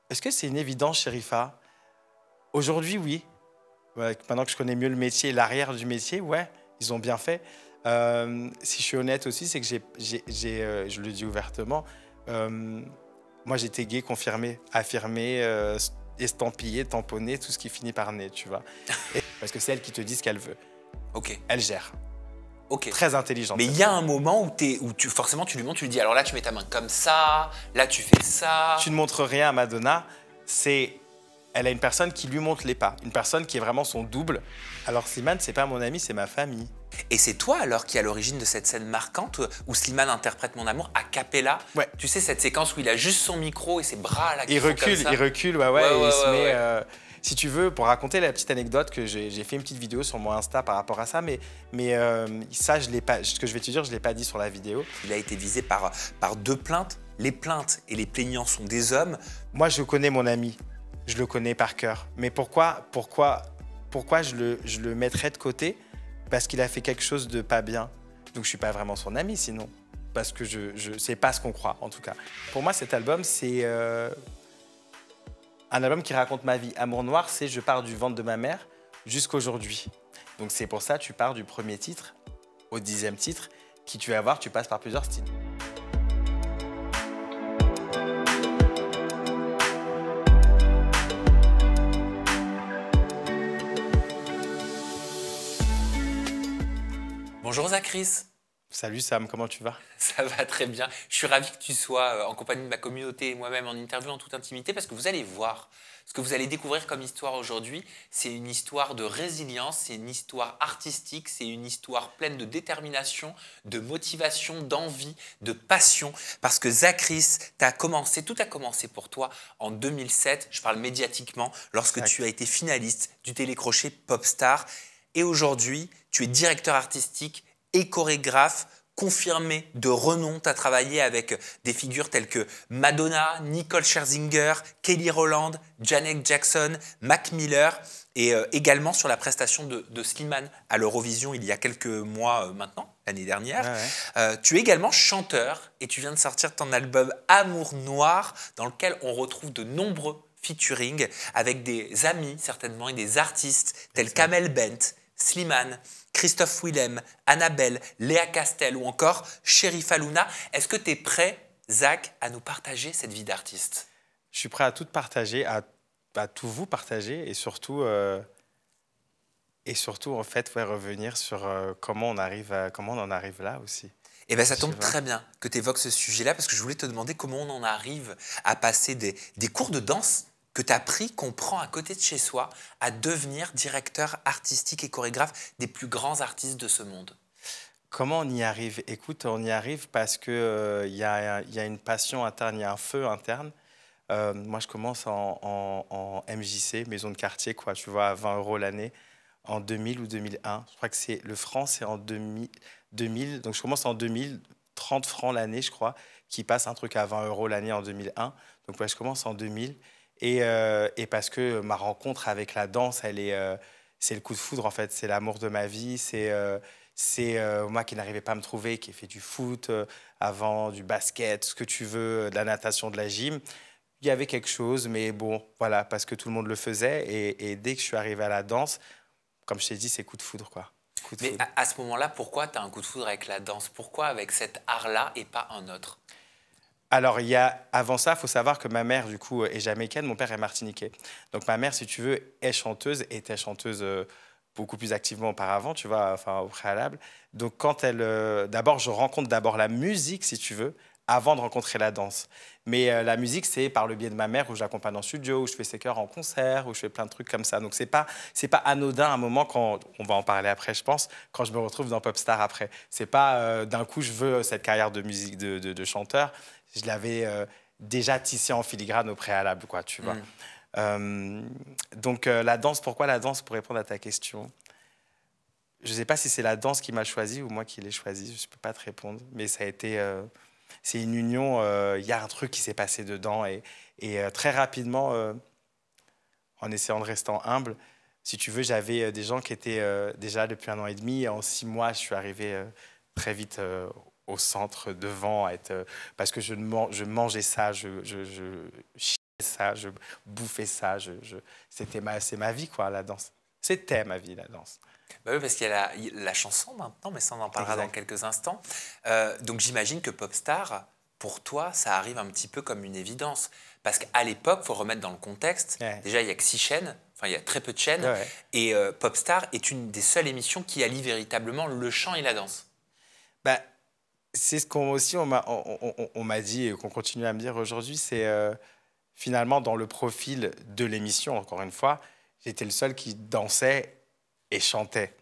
Est-ce que c'est une évidence, Sherifa? Aujourd'hui, oui. Ouais, maintenant que je connais mieux le métier, l'arrière du métier, ouais, ils ont bien fait. Si je suis honnête aussi, c'est que je le dis ouvertement, euh, moi j'étais gay confirmé, affirmé, estampillé, tamponné, tout ce qui finit par né, tu vois. Parce que c'est elle qui te dit ce qu'elle veut. Ok, Elle gère. ok. Très intelligente, Mais il cette y a femme. un moment où forcément tu lui montres, tu lui dis alors là tu mets ta main comme ça, là tu fais ça. Tu ne montres rien à Madonna, elle a une personne qui lui montre les pas, une personne qui est vraiment son double. Alors Slimane, c'est pas mon ami, c'est ma famille. Et c'est toi alors qui est à l'origine de cette scène marquante où Slimane interprète Mon Amour a cappella. Ouais. Tu sais cette séquence où il a juste son micro et ses bras là qui Il font comme recule, ça. il recule, ouais, Ouais, ouais, et il se ouais, met. ouais. Si tu veux, pour raconter la petite anecdote que j'ai fait une petite vidéo sur mon Insta par rapport à ça, mais ça, je l'ai pas. Ce que je vais te dire, je l'ai pas dit sur la vidéo. Il a été visé par deux plaintes. Les plaintes et les plaignants sont des hommes. Moi, je connais mon ami, je le connais par cœur. Mais pourquoi je le mettrais de côté? Parce qu'il a fait quelque chose de pas bien. Donc je suis pas vraiment son ami, sinon. Parce que c'est pas ce qu'on croit, en tout cas. Pour moi, cet album, c'est un album qui raconte ma vie. Amour noir, c'est je pars du ventre de ma mère jusqu'aujourd'hui. Donc c'est pour ça tu pars du premier titre au 10e titre, qui tu vas voir, tu passes par plusieurs styles. Bonjour Zachris. Salut Sam, comment tu vas? Ça va très bien. Je suis ravi que tu sois en compagnie de ma communauté et moi-même en interview en toute intimité parce que vous allez voir ce que vous allez découvrir comme histoire aujourd'hui. C'est une histoire de résilience, c'est une histoire artistique, c'est une histoire pleine de détermination, de motivation, d'envie, de passion. Parce que Zachris, tout a commencé pour toi en 2007, je parle médiatiquement, lorsque Exact. tu as été finaliste du télécrochet Popstar. Et aujourd'hui, tu es directeur artistique et chorégraphe confirmé de renom. Tu as travaillé avec des figures telles que Madonna, Nicole Scherzinger, Kelly Rowland, Janet Jackson, Mac Miller et également sur la prestation de Slimane à l'Eurovision il y a quelques mois maintenant, l'année dernière. Ouais. Tu es également chanteur et tu viens de sortir ton album Amour Noir dans lequel on retrouve de nombreux featuring avec des amis certainement et des artistes tels qu'Amel Bent, Slimane, Christophe Willem, Annabelle, Léa Castel ou encore Sherifa Luna. Est-ce que tu es prêt, Zach, à nous partager cette vie d'artiste? Je suis prêt à tout partager, à tout vous partager et surtout en fait, ouais, revenir sur comment on en arrive là aussi. Eh bien, ça Je sais tombe pas. très bien que tu évoques ce sujet-là parce que je voulais te demander comment on en arrive à passer des cours de danse que tu as pris, qu'on prend à côté de chez soi, à devenir directeur artistique et chorégraphe des plus grands artistes de ce monde. Comment on y arrive? Écoute, on y arrive parce que il y a une passion interne, il y a un feu interne. Moi, je commence en MJC, maison de quartier, quoi, tu vois, à 20 € l'année, en 2000 ou 2001. Je crois que le franc, c'est en 2000. Donc, je commence en 2000, 30 francs l'année, je crois, qui passe un truc à 20 € l'année en 2001. Donc, ouais, je commence en 2000. Et parce que ma rencontre avec la danse, c'est le coup de foudre, en fait. C'est l'amour de ma vie. C'est moi qui n'arrivais pas à me trouver, qui ai fait du foot avant, du basket, ce que tu veux, de la natation, de la gym. Il y avait quelque chose, mais bon, voilà, parce que tout le monde le faisait. Et dès que je suis arrivé à la danse, comme je t'ai dit, c'est coup de foudre, quoi. Coup de Mais foudre. à ce moment-là, pourquoi tu as un coup de foudre avec la danse? Pourquoi avec cet art-là et pas un autre? Alors, avant ça, il faut savoir que ma mère, du coup, est jamaïcaine, mon père est martiniquais. Donc, ma mère, si tu veux, est chanteuse, était chanteuse beaucoup plus activement auparavant, tu vois, enfin, au préalable. Donc, d'abord, je rencontre d'abord la musique, si tu veux, avant de rencontrer la danse. Mais la musique, c'est par le biais de ma mère, où j'accompagne en studio, où je fais ses chœurs en concert, où je fais plein de trucs comme ça. Donc, c'est pas anodin à un moment, quand on va en parler après, je pense, quand je me retrouve dans Popstar après. C'est pas d'un coup, je veux cette carrière de musique de chanteur. Je l'avais déjà tissé en filigrane au préalable, quoi, tu vois. Donc, la danse, pourquoi la danse, pour répondre à ta question? Je ne sais pas si c'est la danse qui m'a choisi ou moi qui l'ai choisi, je ne peux pas te répondre, mais ça a été, c'est une union, il y a un truc qui s'est passé dedans et très rapidement, en essayant de rester humble, si tu veux, j'avais des gens qui étaient déjà depuis 1 an et demi, et en 6 mois, je suis arrivé très vite au centre, devant, parce que je mangeais ça, je chiais ça, je bouffais ça. C'est ma vie, quoi, la danse. C'était ma vie, la danse. Bah oui, parce qu'il y a la chanson maintenant, mais ça on en parlera Exact. dans quelques instants. Donc j'imagine que Popstar, pour toi, ça arrive un petit peu comme une évidence. Parce qu'à l'époque, il faut remettre dans le contexte, Ouais. déjà il n'y a que 6 chaînes, enfin il y a très peu de chaînes, Ouais. et Popstar est une des seules émissions qui allie véritablement le chant et la danse. Bah, c'est ce qu'on aussi on m'a dit et qu'on continue à me dire aujourd'hui, c'est finalement dans le profil de l'émission, encore une fois, j'étais le seul qui dansait et chantait.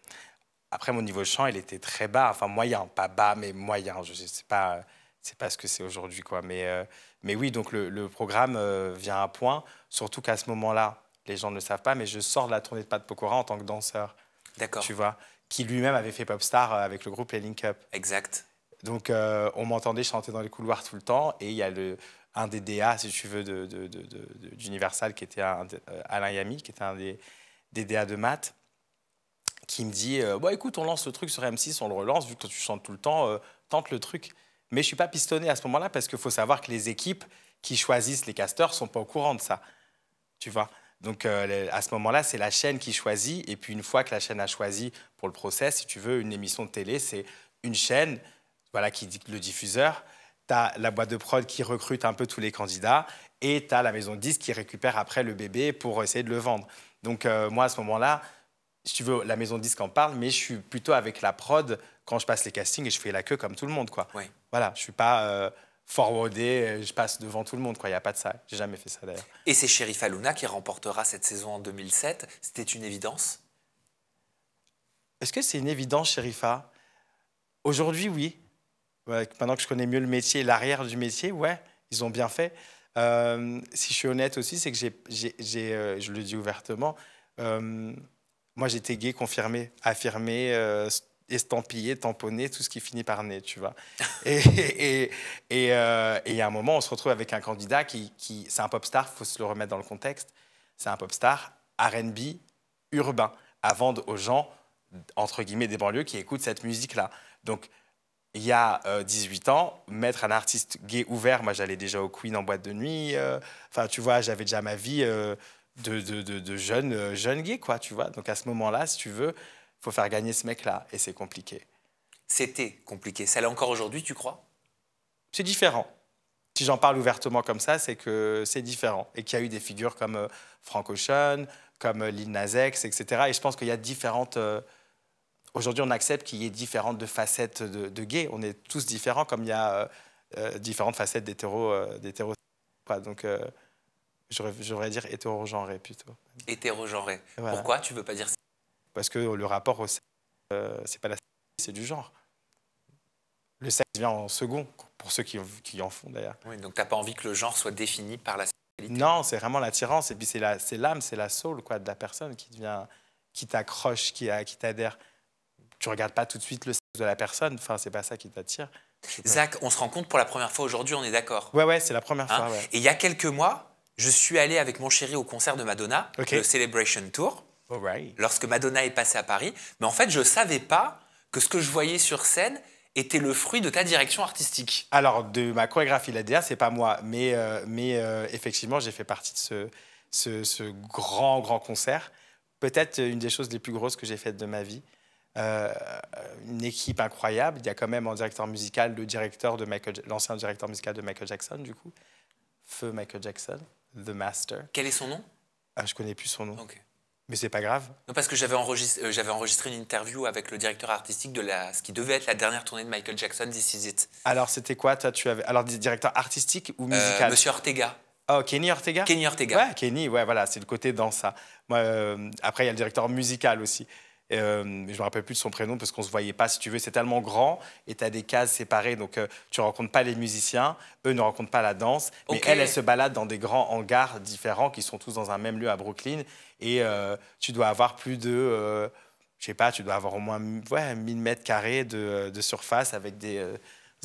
Après, mon niveau de chant, il était très bas, enfin moyen, pas bas, mais moyen. Je sais, c'est pas ce que c'est aujourd'hui, quoi. Mais oui, donc le programme vient à point, surtout qu'à ce moment-là, les gens ne le savent pas, mais je sors de la tournée de Pat Pokora en tant que danseur, D'accord, tu vois, qui lui-même avait fait Popstar avec le groupe Les Link Up. exact. Donc, on m'entendait chanter dans les couloirs tout le temps, et il y a un des DA, si tu veux, d'Universal, qui était Alain Yami, qui était un des DA de maths, qui me dit bon, écoute, on lance le truc sur M6, on le relance, vu que tu chantes tout le temps, tente le truc. Mais je ne suis pas pistonné à ce moment-là parce qu'il faut savoir que les équipes qui choisissent les casteurs ne sont pas au courant de ça. Tu vois. Donc à ce moment-là, c'est la chaîne qui choisit. Et puis une fois que la chaîne a choisi pour le process, si tu veux, une émission de télé, c'est une chaîne voilà, qui dit le diffuseur. Tu as la boîte de prod qui recrute un peu tous les candidats. Et tu as la maison de disques qui récupère après le bébé pour essayer de le vendre. Donc moi, à ce moment-là, si tu veux, la maison de disques en parle, mais je suis plutôt avec la prod quand je passe les castings et je fais la queue comme tout le monde, quoi. Oui. Voilà, je suis pas forwardé, je passe devant tout le monde, quoi. Il n'y a pas de ça. J'ai jamais fait ça, d'ailleurs. Et c'est Sheriff Aluna qui remportera cette saison en 2007. C'était une évidence? Est-ce que c'est une évidence, Sherifa? Aujourd'hui, oui. Ouais, maintenant que je connais mieux le métier, l'arrière du métier, ouais, ils ont bien fait. Si je suis honnête aussi, c'est que je le dis ouvertement, moi j'étais gay confirmé, affirmé, estampillé, tamponné, tout ce qui finit par né, tu vois. Et à un moment, on se retrouve avec un candidat c'est un pop star, il faut se le remettre dans le contexte, c'est un pop star R&B urbain, à vendre aux gens, entre guillemets, des banlieues qui écoutent cette musique-là. Donc, il y a 18 ans, mettre un artiste gay ouvert, moi j'allais déjà au Queen en boîte de nuit, enfin tu vois, j'avais déjà ma vie de jeune gay, quoi, tu vois. Donc à ce moment-là, si tu veux, il faut faire gagner ce mec-là, et c'est compliqué. C'était compliqué. Ça l'est encore aujourd'hui, tu crois? C'est différent. Si j'en parle ouvertement comme ça, c'est que c'est différent. Et qu'il y a eu des figures comme Frank Ocean, comme Lil Nas X, etc. Et je pense qu'il y a différentes... Aujourd'hui, on accepte qu'il y ait différentes facettes de gays. On est tous différents, comme il y a différentes facettes d'hétéros. Donc, j'aurais dire hétérogenré plutôt. Hétérogenré. Voilà. Pourquoi tu veux pas dire ça? Parce que le rapport au sexe, c'est pas la sexualité, c'est du genre. Le sexe vient en second, pour ceux qui en font d'ailleurs. Oui, donc t'as pas envie que le genre soit défini par la sexualité? Non, c'est vraiment l'attirance. Et puis c'est l'âme, c'est la soul, quoi, de la personne qui t'accroche, qui t'adhère. Tu regardes pas tout de suite le sexe de la personne. Enfin, c'est pas ça qui t'attire. Zach, on se rencontre pour la première fois aujourd'hui, on est d'accord? Ouais, c'est la première Hein? fois. Ouais. Et il y a quelques mois, je suis allé avec mon chéri au concert de Madonna, Ok. le Celebration Tour, Alright. lorsque Madonna est passée à Paris. Mais en fait, je savais pas que ce que je voyais sur scène était le fruit de ta direction artistique. Alors, de ma chorégraphie, la DA, c'est pas moi. Mais effectivement, j'ai fait partie de ce grand concert. Peut-être une des choses les plus grosses que j'ai faites de ma vie. Une équipe incroyable. Il y a quand même en directeur musical l'ancien directeur musical de Michael Jackson, du coup. Feu Michael Jackson, The Master. Quel est son nom? Ah, je connais plus son nom. Ok. Mais c'est pas grave. Non, parce que j'avais enregistré une interview avec le directeur artistique de ce qui devait être la dernière tournée de Michael Jackson, This Is It. Alors, c'était quoi, toi, alors, directeur artistique ou musical? Monsieur Ortega. Oh, Kenny Ortega? Kenny Ortega. Ouais, Kenny, ouais, voilà, c'est le côté dans ça. Moi, après, il y a le directeur musical aussi. Je ne me rappelle plus de son prénom parce qu'on ne se voyait pas, si tu veux. C'est tellement grand et tu as des cases séparées. Donc, tu ne rencontres pas les musiciens. Eux ne rencontrent pas la danse. Mais Ok. elle se balade dans des grands hangars différents qui sont tous dans un même lieu à Brooklyn. Et tu dois avoir plus de... je sais pas, tu dois avoir au moins 1000 mètres carrés de surface avec des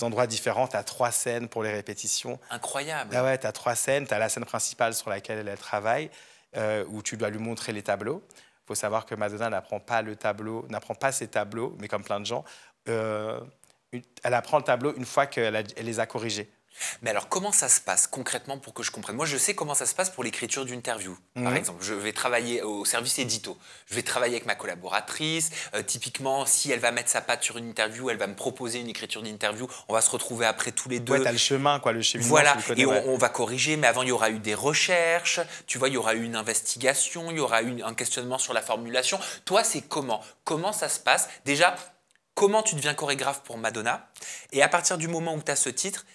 endroits différents. Tu as 3 scènes pour les répétitions. Incroyable. Ah ouais, tu as 3 scènes. Tu as la scène principale sur laquelle elle travaille, où tu dois lui montrer les tableaux. Il faut savoir que Madonna n'apprend pas ses tableaux, mais comme plein de gens, elle apprend le tableau une fois qu'elle les a corrigés. Mais alors, comment ça se passe concrètement pour que je comprenne? Moi, je sais comment ça se passe pour l'écriture d'interview. Par exemple, je vais travailler au service édito. Je vais travailler avec ma collaboratrice. Typiquement, si elle va mettre sa patte sur une interview, elle va me proposer une écriture d'interview. On va se retrouver après tous les deux. Ouais, t'as le chemin, quoi, le cheminement, Voilà, tu le connais, et ouais. on va corriger, mais avant, il y aura eu des recherches, tu vois, il y aura eu une investigation, il y aura eu un questionnement sur la formulation. Toi, c'est comment? Comment ça se passe? Déjà, comment tu deviens chorégraphe pour Madonna? Et à partir du moment où tu as ce titre,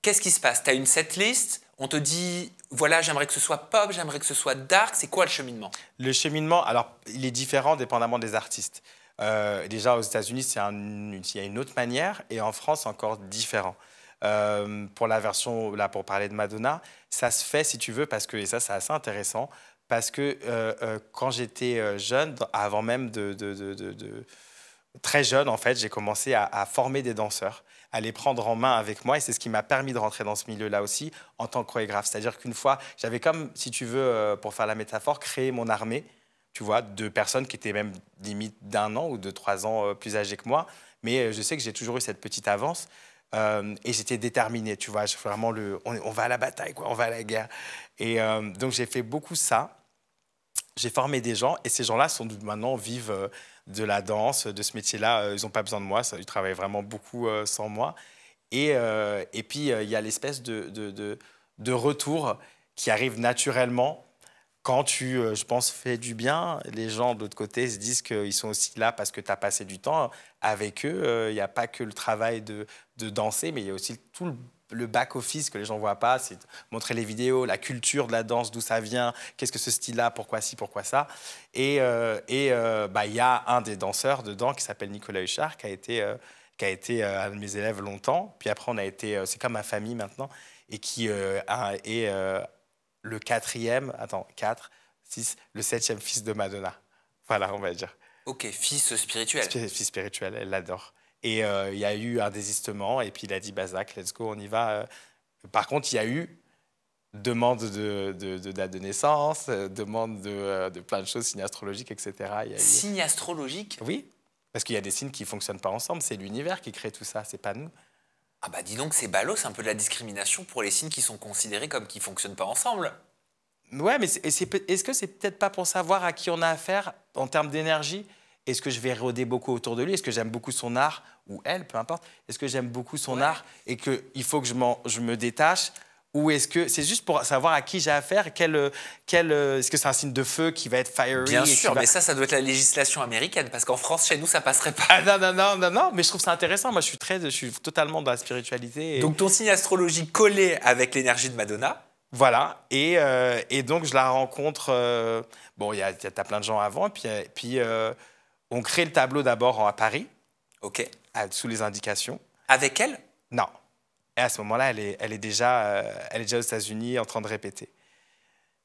qu'est-ce qui se passe? Tu as une setlist, on te dit, voilà, j'aimerais que ce soit pop, j'aimerais que ce soit dark, c'est quoi le cheminement? Le cheminement, alors, il est différent dépendamment des artistes. Déjà, aux États-Unis, il y a une autre manière, et en France, c'est encore différent. Pour la version, là, pour parler de Madonna, ça se fait, si tu veux, parce que, et ça, c'est assez intéressant, parce que quand j'étais jeune, avant même très jeune, en fait, j'ai commencé à former des danseurs, à les prendre en main avec moi, et c'est ce qui m'a permis de rentrer dans ce milieu-là aussi, en tant que chorégraphe. C'est-à-dire qu'une fois, j'avais comme, si tu veux, pour faire la métaphore, créé mon armée, tu vois, de personnes qui étaient même limite d'1 an ou de 3 ans plus âgées que moi, mais je sais que j'ai toujours eu cette petite avance. Et j'étais déterminé, tu vois, vraiment on va à la bataille, quoi, on va à la guerre. Et donc j'ai fait beaucoup ça. J'ai formé des gens et ces gens-là maintenant vivent de la danse, de ce métier-là. Ils n'ont pas besoin de moi, ils travaillent vraiment beaucoup sans moi. Et puis il y a l'espèce de retour qui arrive naturellement quand tu, je pense, fais du bien. Les gens de l'autre côté se disent qu'ils sont aussi là parce que tu as passé du temps avec eux. Il n'y a pas que le travail de danser, mais il y a aussi tout le back-office que les gens ne voient pas. C'est de montrer les vidéos, la culture de la danse, d'où ça vient, qu'est-ce que ce style-là, pourquoi ci, pourquoi ça. Bah, il y a un des danseurs dedans qui s'appelle Nicolas Huchard, qui a été un de mes élèves longtemps. Puis après, on a été, c'est comme ma famille maintenant, et qui est le quatrième, attends, 4, 6, le 7e fils de Madonna. Voilà, on va dire. Ok, fils spirituel. Fils spirituel, elle l'adore. Et il y a eu un désistement, et puis il a dit, bah, Zach, let's go, on y va. Par contre, il y a eu demande de date de naissance, demande de plein de choses, signes astrologiques, etc. Il y a eu... Signe astrologique? Oui, parce qu'il y a des signes qui ne fonctionnent pas ensemble. C'est l'univers qui crée tout ça, c'est pas nous. Ah bah dis donc, c'est ballot, c'est un peu de la discrimination pour les signes qui sont considérés comme qui ne fonctionnent pas ensemble. Ouais, mais est-ce que c'est peut-être pas pour savoir à qui on a affaire en termes d'énergie? Est-ce que je vais rôder beaucoup autour de lui? Est-ce que j'aime beaucoup son art? Ou elle, peu importe. Est-ce que j'aime beaucoup son art et qu'il faut que je me détache? Ou est-ce que c'est juste pour savoir à qui j'ai affaire? Est-ce que c'est un signe de feu qui va être fiery? Bien sûr, mais ça doit être la législation américaine, parce qu'en France, chez nous, ça passerait pas. Ah non, mais je trouve ça intéressant. Moi, je suis totalement dans la spiritualité. Donc ton signe astrologique collé avec l'énergie de Madonna. Voilà, et donc je la rencontre. Bon, t'as plein de gens avant, puis on crée le tableau d'abord à Paris, Ok. sous les indications. Avec elle? Non. Et à ce moment-là, elle est déjà aux États-Unis en train de répéter.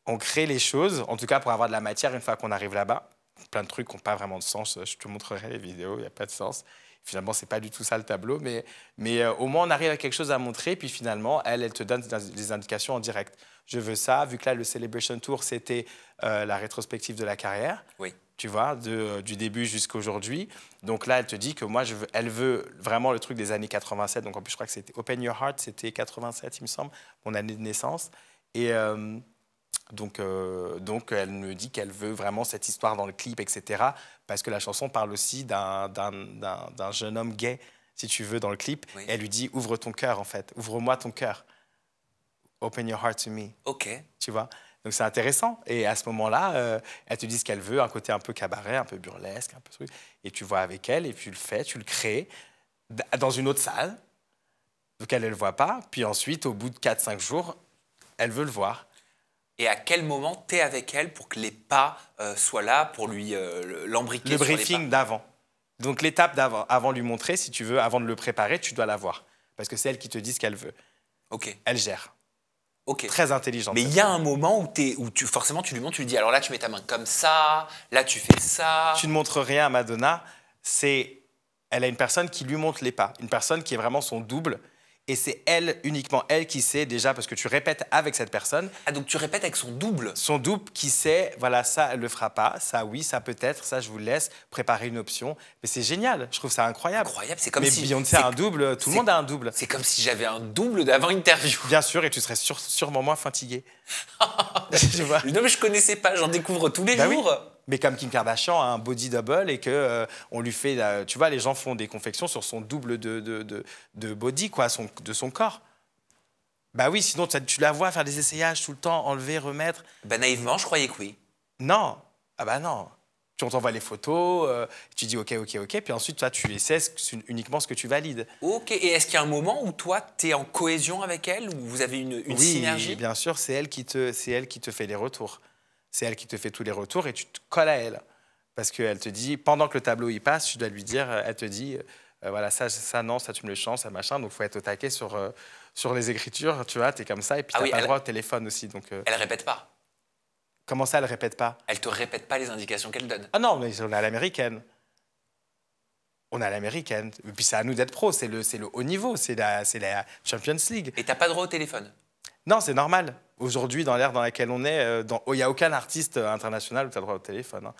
On crée les choses, en tout cas pour avoir de la matière une fois qu'on arrive là-bas. Plein de trucs qui n'ont pas vraiment de sens. Je te montrerai les vidéos, il n'y a pas de sens. Finalement, c'est pas du tout ça le tableau, mais au moins on arrive à quelque chose à montrer. Puis finalement, elle te donne des indications en direct. Je veux ça, vu que là, le Celebration Tour, c'était la rétrospective de la carrière. Oui. Tu vois, du début jusqu'à aujourd'hui. Donc là, elle te dit que moi, elle veut vraiment le truc des années 87. Donc en plus, je crois que c'était Open Your Heart, c'était 87, il me semble, mon année de naissance. Et donc, elle me dit qu'elle veut vraiment cette histoire dans le clip, etc. Parce que la chanson parle aussi d'un jeune homme gay, si tu veux, dans le clip. Oui. Et elle lui dit, ouvre ton cœur, en fait. Ouvre-moi ton cœur. Open your heart to me. Ok. Tu vois? Donc, c'est intéressant. Et à ce moment-là, elle te dit ce qu'elle veut, un côté un peu cabaret, un peu burlesque, un peu truc. Et tu vois avec elle, et puis tu le fais, tu le crées dans une autre salle. Donc, elle ne le voit pas. Puis ensuite, au bout de 4-5 jours, elle veut le voir. Et à quel moment tu es avec elle pour que les pas soient là, pour lui l'embriquer Le sur les briefing pas? d'avant. Donc l'étape d'avant, avant de lui montrer, si tu veux, avant de le préparer, tu dois la voir. Parce que c'est elle qui te dit ce qu'elle veut. Ok. Elle gère. Ok. Très intelligente. Mais il y a un moment où forcément tu lui montres, tu lui dis alors là tu mets ta main comme ça, là tu fais ça. Tu ne montres rien à Madonna. Elle a une personne qui lui montre les pas. Une personne qui est vraiment son double. et c'est elle, uniquement elle, qui sait déjà, parce que tu répètes avec cette personne. Ah, donc tu répètes avec son double. Son double qui sait, voilà, ça, elle le fera pas, ça, oui, ça peut-être, ça, je vous laisse préparer une option. Mais c'est génial, je trouve ça incroyable. Incroyable, c'est comme Mais si... Beyoncé a un double, tout le monde a un double. C'est comme si j'avais un double d'avant-interview. Bien sûr, et tu serais sûrement moins fatigué. Tu vois. Non, mais je connaissais pas, j'en découvre tous les Bah oui. jours. Mais comme Kim Kardashian a un body double et que on lui fait, tu vois, les gens font des confections sur son double de body, quoi, de son corps. Bah oui, sinon tu la vois faire des essayages tout le temps, enlever, remettre. Bah, naïvement, je croyais que oui. Non, ah bah non. Tu t'envoies les photos, tu dis ok, ok, ok, puis ensuite toi tu essaies uniquement ce que tu valides. Ok, et est-ce qu'il y a un moment où toi, tu es en cohésion avec elle, où vous avez une Oui, synergie? bien sûr, c'est elle qui te fait les retours. C'est elle qui te fait tous les retours et tu te colles à elle. Parce qu'elle te dit, pendant que le tableau y passe, tu dois lui dire, elle te dit, voilà, ça, non, ça, tu me le changes, ça, machin. Donc, il faut être au taquet sur les écritures, tu vois, tu es comme ça. Et puis, Ah tu n'as oui, pas le droit au téléphone aussi. Donc, Elle répète pas. comment ça, elle ne répète pas? Elle te répète pas les indications qu'elle donne. Ah non, mais on est à l'américaine. On est à l'américaine. Et puis, c'est à nous d'être pros. C'est le haut niveau. C'est la Champions League. Et t'as pas droit au téléphone. Non, c'est normal. Aujourd'hui, dans l'ère dans laquelle on est, il n'y a aucun artiste international où tu as le droit au téléphone. Hein.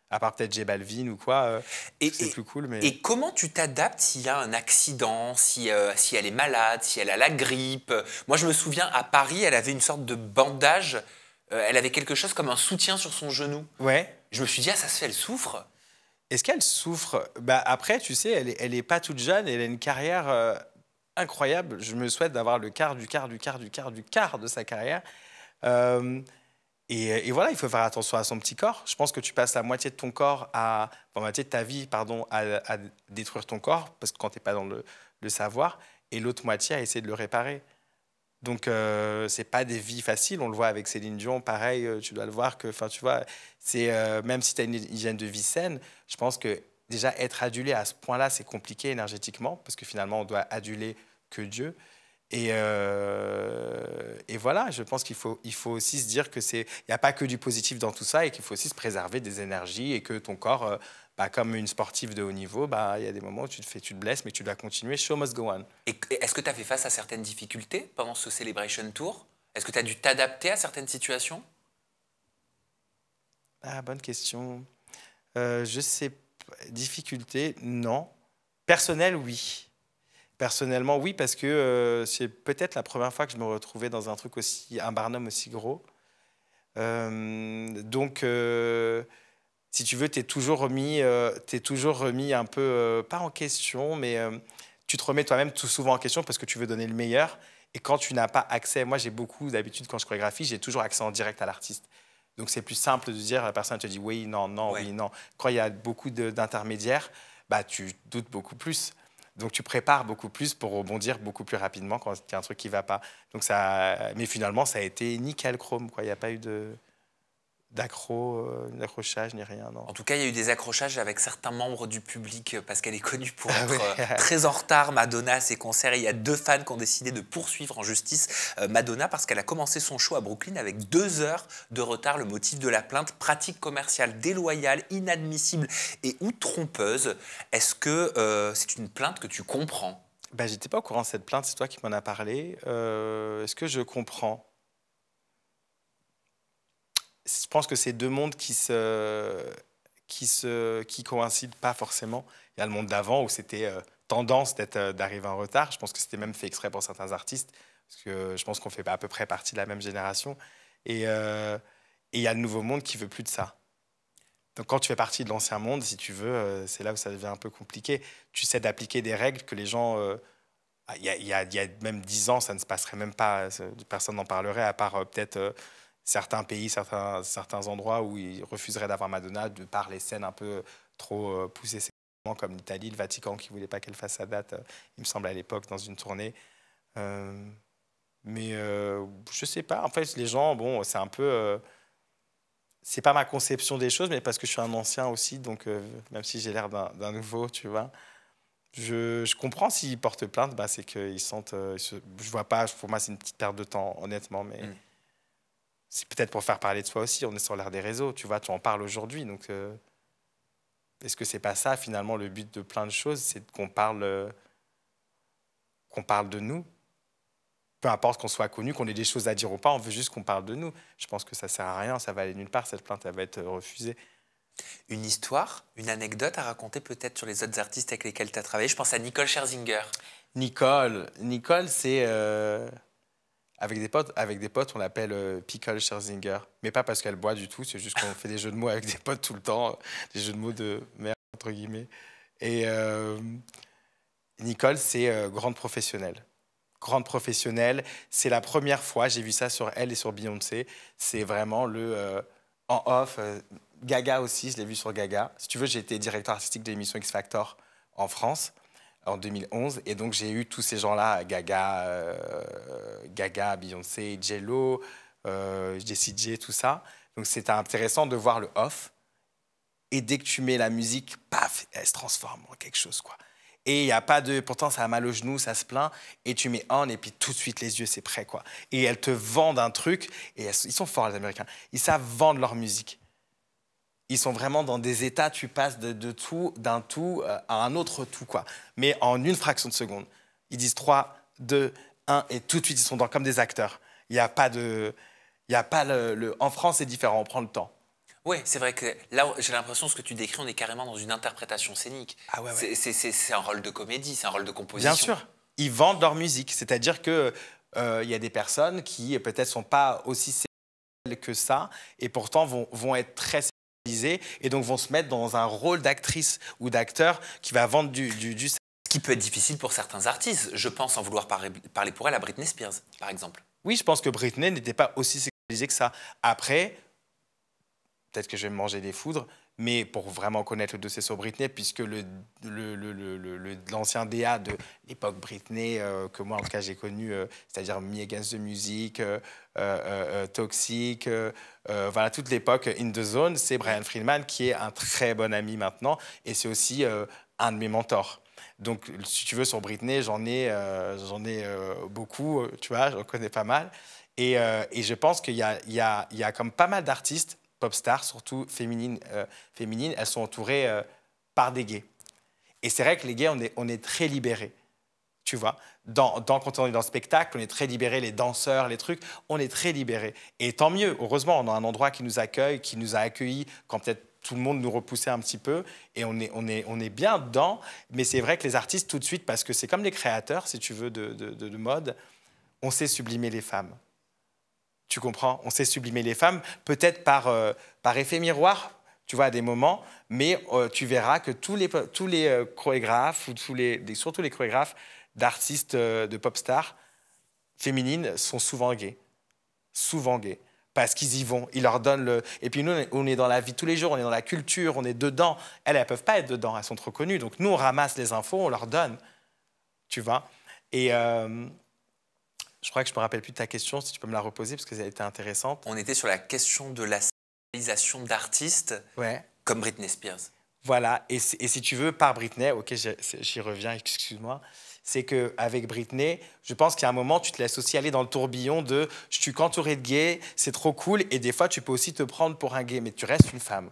À part peut-être J Balvin ou quoi. C'est plus cool. Mais... Et comment tu t'adaptes s'il y a un accident, si elle est malade, si elle a la grippe? Moi, je me souviens, à Paris, elle avait une sorte de bandage. Elle avait quelque chose comme un soutien sur son genou. Ouais. Je me suis dit, ah, ça se fait, elle souffre. Est-ce qu'elle souffre? Bah, après, tu sais, elle est pas toute jeune, elle a une carrière incroyable. Je me souhaite d'avoir le quart de sa carrière. Euh, et voilà, il faut faire attention à son petit corps. Je pense que tu passes la moitié de ton corps la moitié de ta vie, pardon, à détruire ton corps, parce que quand tu n'es pas dans le savoir, et l'autre moitié à essayer de le réparer. Donc, c'est pas des vies faciles. On le voit avec Céline Dion, pareil, tu dois le voir que, enfin, tu vois, c'est même si tu as une hygiène de vie saine, je pense que déjà être adulé à ce point-là, c'est compliqué énergétiquement, parce que finalement, on doit aduler que Dieu. Et voilà, je pense il faut aussi se dire que il n'y a pas que du positif dans tout ça et qu'il faut aussi se préserver des énergies et que ton corps, bah, comme une sportive de haut niveau, bah, il y a des moments où tu te blesses, mais tu dois continuer. Show must go on. Et est-ce que tu as fait face à certaines difficultés pendant ce Celebration Tour? Est-ce que tu as dû t'adapter à certaines situations? Ah, bonne question. Je sais pas. Difficulté, non. Personnel, oui. Personnellement, oui, parce que c'est peut-être la première fois que je me retrouvais dans un barnum aussi gros. Donc, si tu veux, t'es toujours remis un peu, pas en question, mais tu te remets toi-même tout souvent en question parce que tu veux donner le meilleur. Et quand tu n'as pas accès, moi j'ai beaucoup d'habitude quand je chorégraphie, j'ai toujours accès en direct à l'artiste. Donc c'est plus simple de dire, la personne te dit oui, non, non, Ouais. oui, non. Quand il y a beaucoup d'intermédiaires, bah, tu doutes beaucoup plus. Donc tu prépares beaucoup plus pour rebondir beaucoup plus rapidement quand il y a un truc qui ne va pas. Donc mais finalement, ça a été nickel chrome, quoi. Il n'y a pas eu d'accrochage ni rien, non. En tout cas, il y a eu des accrochages avec certains membres du public parce qu'elle est connue pour Ah être ouais. très en retard, Madonna, à ses concerts. Et il y a 2 fans qui ont décidé de poursuivre en justice Madonna parce qu'elle a commencé son show à Brooklyn avec 2 heures de retard. Le motif de la plainte, pratique commerciale déloyale, inadmissible et ou trompeuse. Est-ce que c'est une plainte que tu comprends? Ben, j'étais pas au courant de cette plainte, c'est toi qui m'en as parlé. Est-ce que je comprends? Je pense que c'est deux mondes qui coïncident pas forcément. Il y a le monde d'avant où c'était tendance d'arriver en retard. Je pense que c'était même fait exprès pour certains artistes, parce que je pense qu'on fait à peu près partie de la même génération. Et il y a le nouveau monde qui veut plus de ça. Donc quand tu fais partie de l'ancien monde, si tu veux, c'est là où ça devient un peu compliqué. Tu sais d'appliquer des règles que les gens... il y a même 10 ans, ça ne se passerait même pas. Personne n'en parlerait, à part peut-être certains pays, certains endroits où ils refuseraient d'avoir Madonna de par les scènes un peu trop poussées sexuellement, comme l'Italie, le Vatican qui ne voulait pas qu'elle fasse sa date, il me semble, à l'époque, dans une tournée. Mais je sais pas. En fait, les gens, bon, c'est un peu... c'est pas ma conception des choses, mais parce que je suis un ancien aussi, donc même si j'ai l'air d'un nouveau, tu vois. Je comprends s'ils portent plainte, bah, c'est qu'ils sentent... je vois pas, pour moi, c'est une petite perte de temps, honnêtement, mais... C'est peut-être pour faire parler de soi aussi, on est sur l'ère des réseaux, tu vois, tu en parles aujourd'hui, donc est-ce que c'est pas ça, finalement, le but de plein de choses, c'est qu'on parle de nous? peu importe qu'on soit connu, qu'on ait des choses à dire ou pas, on veut juste qu'on parle de nous. Je pense que ça sert à rien, ça va aller nulle part, cette plainte, elle va être refusée. Une histoire, une anecdote à raconter peut-être sur les autres artistes avec lesquels tu as travaillé. Je pense à Nicole Scherzinger. Nicole, c'est avec des potes, on l'appelle Pickle Scherzinger, mais pas parce qu'elle boit du tout, c'est juste qu'on fait des jeux de mots avec des potes tout le temps, des jeux de mots de merde entre guillemets. Et Nicole, c'est grande professionnelle. Grande professionnelle, c'est la première fois, j'ai vu ça sur elle et sur Beyoncé, c'est vraiment en off. Gaga aussi, je l'ai vu sur Gaga. Si tu veux, j'ai été directeur artistique de l'émission X Factor en France en 2011. Et donc, j'ai eu tous ces gens-là, Gaga, Beyoncé, J.Lo, Jessie J, tout ça. Donc, c'était intéressant de voir le off. Et dès que tu mets la musique, paf, elle se transforme en quelque chose, quoi. Et il n'y a pas de... Pourtant, ça a mal au genou, ça se plaint. Et tu mets on, et puis tout de suite, les yeux, c'est prêt, quoi. Et elles te vendent un truc. Et ils sont forts, les Américains. Ils savent vendre leur musique. Ils sont vraiment dans des états, tu passes d'un tout à un autre tout, quoi. Mais en une fraction de seconde. Ils disent 3, 2, 1, et tout de suite, ils sont comme des acteurs. Il n'y a pas de... Il y a pas En France, c'est différent, on prend le temps. Oui, c'est vrai que là, j'ai l'impression que ce que tu décris, on est carrément dans une interprétation scénique. Ah ouais. C'est un rôle de comédie, c'est un rôle de composition. Bien sûr, ils vendent leur musique. C'est-à-dire qu'il y a des personnes qui peut-être ne sont pas aussi sérieuses que ça, et pourtant vont être très sérieuses, et donc vont se mettre dans un rôle d'actrice ou d'acteur qui va vendre du... Ce qui peut être difficile pour certains artistes. Je pense, en vouloir parler pour elle, à Britney Spears, par exemple. Oui, je pense que Britney n'était pas aussi sexualisée que ça. Après... Peut-être que je vais me manger des foudres, mais pour vraiment connaître le dossier sur Britney, puisque l'ancien DA de l'époque Britney, que moi en tout cas j'ai connu, c'est-à-dire Me Against the Music, Toxic, voilà toute l'époque In the Zone, c'est Brian Friedman qui est un très bon ami maintenant, et c'est aussi un de mes mentors. Donc si tu veux sur Britney, j'en ai beaucoup, tu vois, j'en connais pas mal, et je pense qu'il y a comme pas mal d'artistes pop stars, surtout féminines, elles sont entourées par des gays. Et c'est vrai que les gays, on est très libérés. Tu vois, quand on est dans le spectacle, on est très libérés, les danseurs, les trucs, on est très libérés. Et tant mieux, heureusement, on a un endroit qui nous accueille, qui nous a accueillis quand peut-être tout le monde nous repoussait un petit peu, et on est bien dedans. Mais c'est vrai que les artistes, tout de suite, parce que c'est comme les créateurs, si tu veux, de mode, on sait sublimer les femmes. Tu comprends? On sait sublimer les femmes, peut-être par effet miroir, tu vois, à des moments, mais tu verras que tous les chorégraphes, ou surtout les chorégraphes d'artistes de pop stars féminines sont souvent gays. Souvent gays. Parce qu'ils y vont, ils leur donnent le... Et puis nous, on est dans la vie de tous les jours, on est dans la culture, on est dedans. Elles ne peuvent pas être dedans, elles sont trop connues. Donc nous, on ramasse les infos, on leur donne. Tu vois? Et... je crois que je ne me rappelle plus de ta question, si tu peux me la reposer, parce qu'elle a été intéressante. On était sur la question de la sexualisation d'artistes comme Britney Spears. Voilà, et si tu veux, par Britney, ok, j'y reviens, excuse-moi, c'est qu'avec Britney, je pense qu'il y a un moment, tu te laisses aussi aller dans le tourbillon de « je suis qu'entourée de gays, c'est trop cool », et des fois, tu peux aussi te prendre pour un gay, mais tu restes une femme.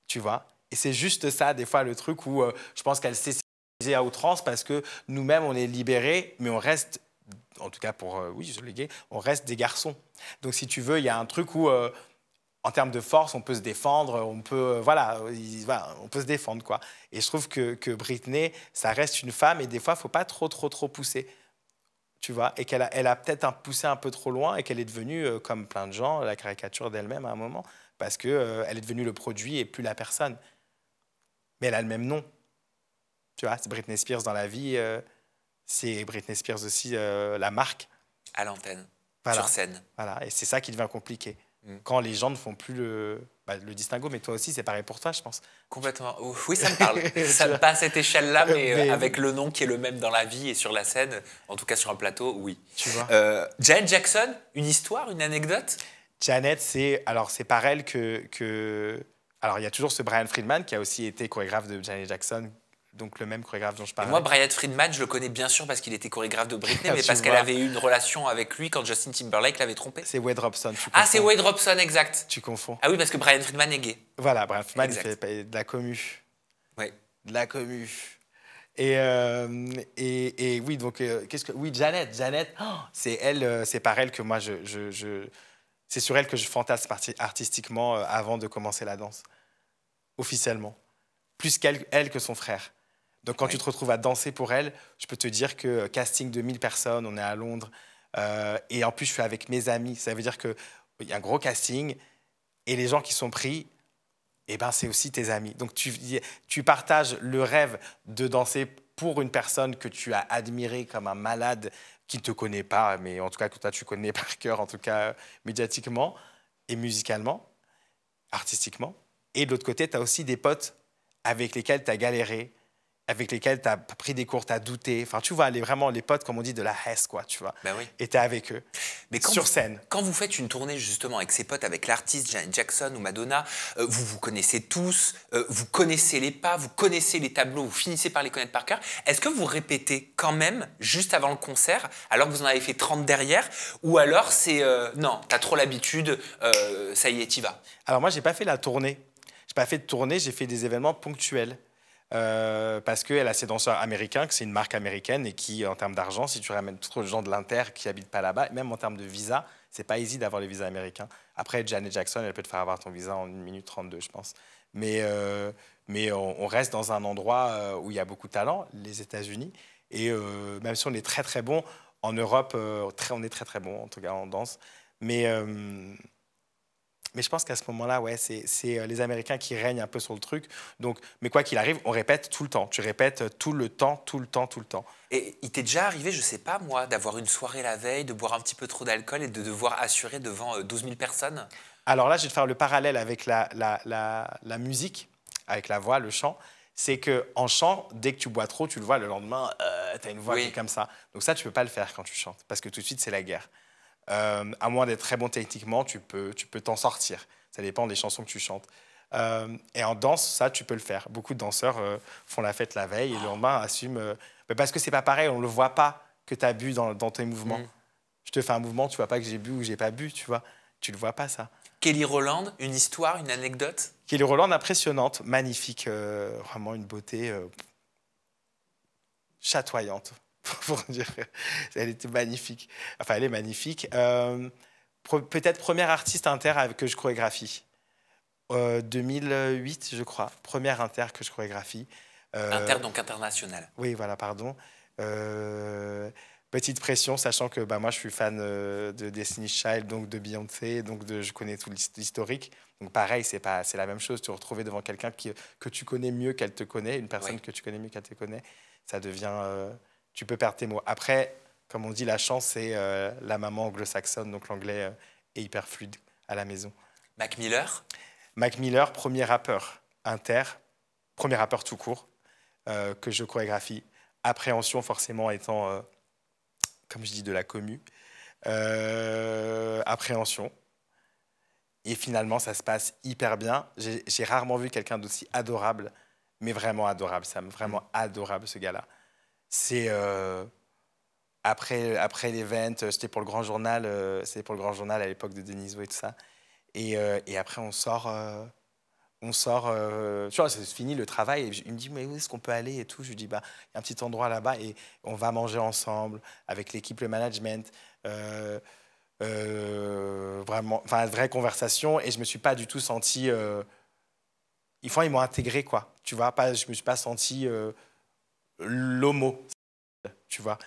Tu vois? Et c'est juste ça, des fois, le truc où je pense qu'elle s'est sexualisée à outrance parce que nous-mêmes, on est libérés, mais on reste... En tout cas, oui, je l'ai gay, on reste des garçons. Donc, si tu veux, il y a un truc où, en termes de force, on peut se défendre, on peut se défendre, quoi. Et je trouve que Britney, ça reste une femme, et des fois, il ne faut pas trop pousser, tu vois, et qu'elle a peut-être poussé un peu trop loin, et qu'elle est devenue, comme plein de gens, la caricature d'elle-même à un moment, parce qu'elle est devenue le produit et plus la personne. Mais elle a le même nom. Tu vois, c'est Britney Spears dans la vie... c'est Britney Spears aussi, la marque. À l'antenne, voilà. sur scène. Voilà, et c'est ça qui devient compliqué. Quand les gens ne font plus le distinguo, mais toi aussi, c'est pareil pour toi, je pense. Complètement. Oui, ça me parle. Ça, pas à cette échelle-là, mais avec le nom qui est le même dans la vie et sur la scène, en tout cas sur un plateau, oui. Tu vois. Janet Jackson, une histoire, une anecdote? Janet, c'est par elle que... Alors, il y a toujours ce Brian Friedman qui a aussi été chorégraphe de Janet Jackson, donc le même chorégraphe dont je parlais. Et moi, Brian Friedman, je le connais bien sûr parce qu'il était chorégraphe de Britney, mais parce qu'elle avait eu une relation avec lui quand Justin Timberlake l'avait trompé. C'est Wade Robson. Ah, c'est Wade Robson, exact. Tu confonds. Ah oui, parce que Brian Friedman est gay. Voilà, Brian Friedman, il fait de la commu. Oui. De la commu. Et oui, donc, oui, Janet. Janet, oh, c'est elle, c'est par elle que moi, c'est sur elle que je fantasme artistiquement avant de commencer la danse, officiellement. Plus qu'elle elle que son frère. Donc quand tu Oui. te retrouves à danser pour elle, je peux te dire que casting de 1000 personnes, on est à Londres, et en plus je suis avec mes amis, ça veut dire qu'il y a un gros casting, et les gens qui sont pris, eh ben, c'est aussi tes amis. Donc tu partages le rêve de danser pour une personne que tu as admirée comme un malade qui ne te connaît pas, mais en tout cas que toi tu connais par cœur, en tout cas médiatiquement et musicalement, artistiquement. Et de l'autre côté, tu as aussi des potes avec lesquels tu as galéré, avec lesquels tu as pris des cours, tu as douté. Enfin, tu vois, vraiment les potes, comme on dit, de la Hesse, quoi, tu vois. Ben oui. Et tu es avec eux, Mais sur scène. quand vous faites une tournée justement avec ses potes, avec l'artiste Janet Jackson ou Madonna, vous vous connaissez tous, vous connaissez les pas, vous connaissez les tableaux, vous finissez par les connaître par cœur. Est-ce que vous répétez quand même juste avant le concert, alors que vous en avez fait 30 derrière, ou alors c'est non, t'as trop l'habitude, ça y est, t'y vas. Alors moi, j'ai pas fait la tournée. J'ai pas fait de tournée, j'ai fait des événements ponctuels. Parce qu'elle a ses danseurs américains, que c'est une marque américaine et qui, en termes d'argent, si tu ramènes trop de gens de l'Inter qui habitent pas là-bas, même en termes de visa, c'est pas easy d'avoir les visas américains. Après, Janet Jackson, elle peut te faire avoir ton visa en 1 minute 32, je pense. Mais on reste dans un endroit où il y a beaucoup de talent, les États-Unis. Et même si on est très très bon, en Europe, on est très très bon, en tout cas en danse. Mais, mais je pense qu'à ce moment-là, ouais, c'est les Américains qui règnent un peu sur le truc. Donc, mais quoi qu'il arrive, on répète tout le temps. Tu répètes tout le temps, tout le temps, tout le temps. Et il t'est déjà arrivé, je sais pas moi, d'avoir une soirée la veille, de boire un petit peu trop d'alcool et de devoir assurer devant 12 000 personnes? Alors là, je vais te faire le parallèle avec la musique, avec la voix, le chant. C'est qu'en chant, dès que tu bois trop, tu le vois, le lendemain, tu as une voix qui est Oui. comme ça. Donc ça, tu ne peux pas le faire quand tu chantes, parce que tout de suite, c'est la guerre. À moins d'être très bon techniquement, tu peux t'en sortir. Ça dépend des chansons que tu chantes. Et en danse, ça, tu peux le faire. Beaucoup de danseurs font la fête la veille et le lendemain assument. Mais parce que c'est pas pareil, on ne le voit pas que tu as bu dans tes mouvements. Mm. Je te fais un mouvement, tu vois pas que j'ai bu ou j'ai pas bu, tu vois. Tu le vois pas, ça. Kelly Rowland, une histoire, une anecdote? Kelly Rowland, impressionnante, magnifique, vraiment une beauté chatoyante, pour dire. Elle était magnifique. Enfin, elle est magnifique. Peut-être première artiste inter que je chorégraphie. 2008, je crois. Première inter que je chorégraphie. Inter, donc international. Oui, voilà, pardon. Petite pression, sachant que bah, moi, je suis fan de Destiny's Child, donc de Beyoncé, donc je connais tout l'historique. Donc pareil, c'est la même chose. Te retrouver devant quelqu'un que tu connais mieux qu'elle te connaît, une personne Oui. que tu connais mieux qu'elle te connaît, ça devient... tu peux perdre tes mots. Après, comme on dit, la chance, c'est la maman anglo-saxonne, donc l'anglais est hyper fluide à la maison. Mac Miller? Mac Miller, premier rappeur inter, premier rappeur tout court, que je chorégraphie. Appréhension, forcément, étant, comme je dis, de la commu. Appréhension. Et finalement, ça se passe hyper bien. J'ai rarement vu quelqu'un d'aussi adorable, mais vraiment adorable, Sam. Vraiment adorable, ce gars-là. C'est... après l'event, c'était pour le Grand Journal, à l'époque de Deniso et tout ça. Et après, on sort, tu vois, c'est fini le travail. Et il me dit, mais où est-ce qu'on peut aller et tout. Je lui dis, bah, il y a un petit endroit là-bas et on va manger ensemble avec l'équipe, le management. Vraiment, enfin, vraie conversation. Et je me suis pas du tout senti. Ils m'ont intégré, quoi. Tu vois, pas, je me suis pas senti l'homo, tu vois.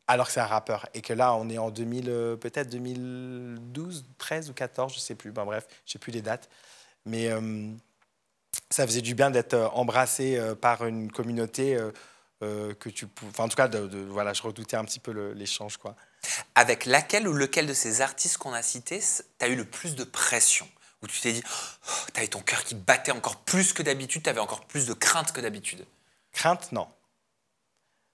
Alors que c'est un rappeur. Et que là, on est en 2000, peut-être 2012, 13 ou 14, je sais plus. Ben, bref, je sais plus les dates. Mais ça faisait du bien d'être embrassé par une communauté que tu pouvais... Enfin, en tout cas, voilà, je redoutais un petit peu l'échange, quoi. Avec laquelle ou lequel de ces artistes qu'on a cités, t'as eu le plus de pression? Où tu t'es dit, oh, t'avais ton cœur qui battait encore plus que d'habitude, t'avais encore plus de crainte que d'habitude? Crainte, non.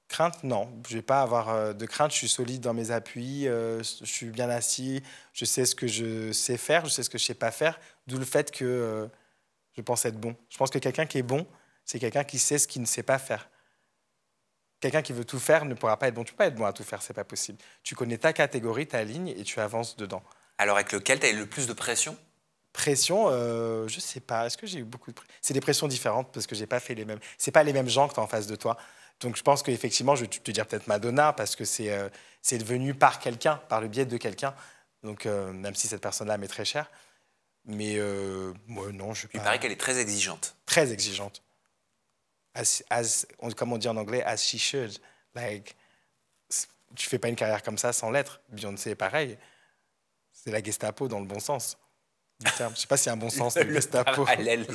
Crainte, non. Je vais pas avoir de crainte. Je suis solide dans mes appuis. Je suis bien assis. Je sais ce que je sais faire. Je sais ce que je sais pas faire. D'où le fait que je pense être bon. Je pense que quelqu'un qui est bon, c'est quelqu'un qui sait ce qu'il ne sait pas faire. Quelqu'un qui veut tout faire ne pourra pas être bon. Tu peux pas être bon à tout faire, c'est pas possible. Tu connais ta catégorie, ta ligne, et tu avances dedans. Alors avec lequel t'as eu le plus de pression? Pression, je sais pas. Est-ce que j'ai eu beaucoup de pression? C'est des pressions différentes parce que j'ai pas fait les mêmes. C'est pas les mêmes gens que tu as en face de toi. Donc je pense qu'effectivement, je vais te dire peut-être Madonna, parce que c'est devenu par quelqu'un, par le biais de quelqu'un. Donc même si cette personne-là m'est très chère. Mais moi, non, je ne vais Il pas... paraît qu'elle est très exigeante. Très exigeante. Comme on dit en anglais, as she should. Like, tu fais pas une carrière comme ça sans l'être. Beyoncé est pareil. C'est la Gestapo dans le bon sens du terme. Je sais pas s'il y a un bon sens de Le Gestapo. parallèle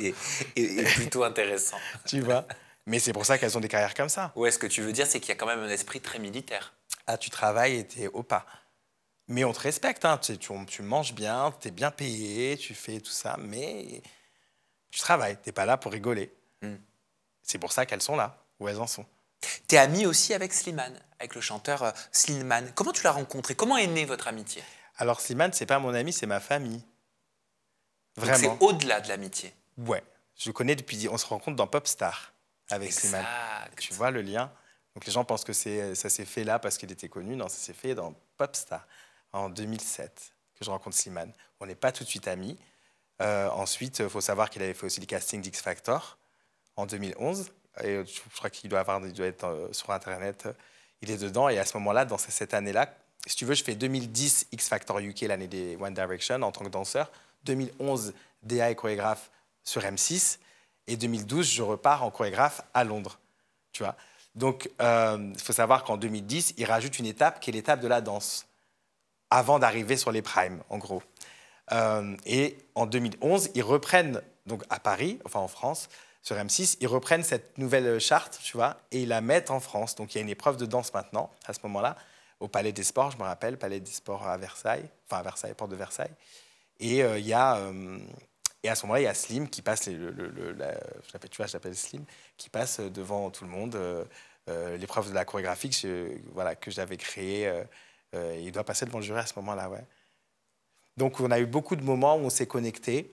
est plutôt intéressant. Tu vois. Mais c'est pour ça qu'elles ont des carrières comme ça. Ouais, ce que tu veux dire, c'est qu'il y a quand même un esprit très militaire. Ah, tu travailles et t'es au pas. Mais on te respecte, hein. Tu manges bien, t'es bien payé, tu fais tout ça, mais tu travailles, t'es pas là pour rigoler. Mm. C'est pour ça qu'elles sont là, où elles en sont. T'es ami aussi avec Slimane, avec le chanteur Slimane. Comment tu l'as rencontré? Comment est née votre amitié? Alors Slimane, c'est pas mon ami, c'est ma famille. Donc Vraiment. c'est au-delà de l'amitié. Ouais. Je le connais depuis... On se rencontre dans Popstar avec Slimane. Exact. Tu vois le lien? Donc les gens pensent que ça s'est fait là parce qu'il était connu. Non, ça s'est fait dans Popstar en 2007 que je rencontre Slimane. On n'est pas tout de suite amis. Ensuite, il faut savoir qu'il avait fait aussi le casting d'X Factor en 2011. Et je crois il doit être sur Internet. Il est dedans. Et à ce moment-là, dans cette année-là, si tu veux, je fais 2010 X Factor UK, l'année des One Direction, en tant que danseur. 2011, DA et chorégraphe sur M6. Et 2012, je repars en chorégraphe à Londres. Tu vois. Donc, il faut savoir qu'en 2010, il rajoute une étape qui est l'étape de la danse, avant d'arriver sur les primes, en gros. Et en 2011, ils reprennent, donc à Paris, enfin en France, sur M6, ils reprennent cette nouvelle charte, tu vois, et ils la mettent en France. Donc il y a une épreuve de danse maintenant, à ce moment-là, au Palais des Sports, je me rappelle, Palais des Sports à Versailles, enfin à Versailles, porte de Versailles. Et il y a... et à ce moment-là, il y a Slim qui passe, tu vois, je l'appelle Slim, qui passe devant tout le monde l'épreuve de la chorégraphie que j'avais créée. Il doit passer devant le jury à ce moment-là, ouais. Donc, on a eu beaucoup de moments où on s'est connectés.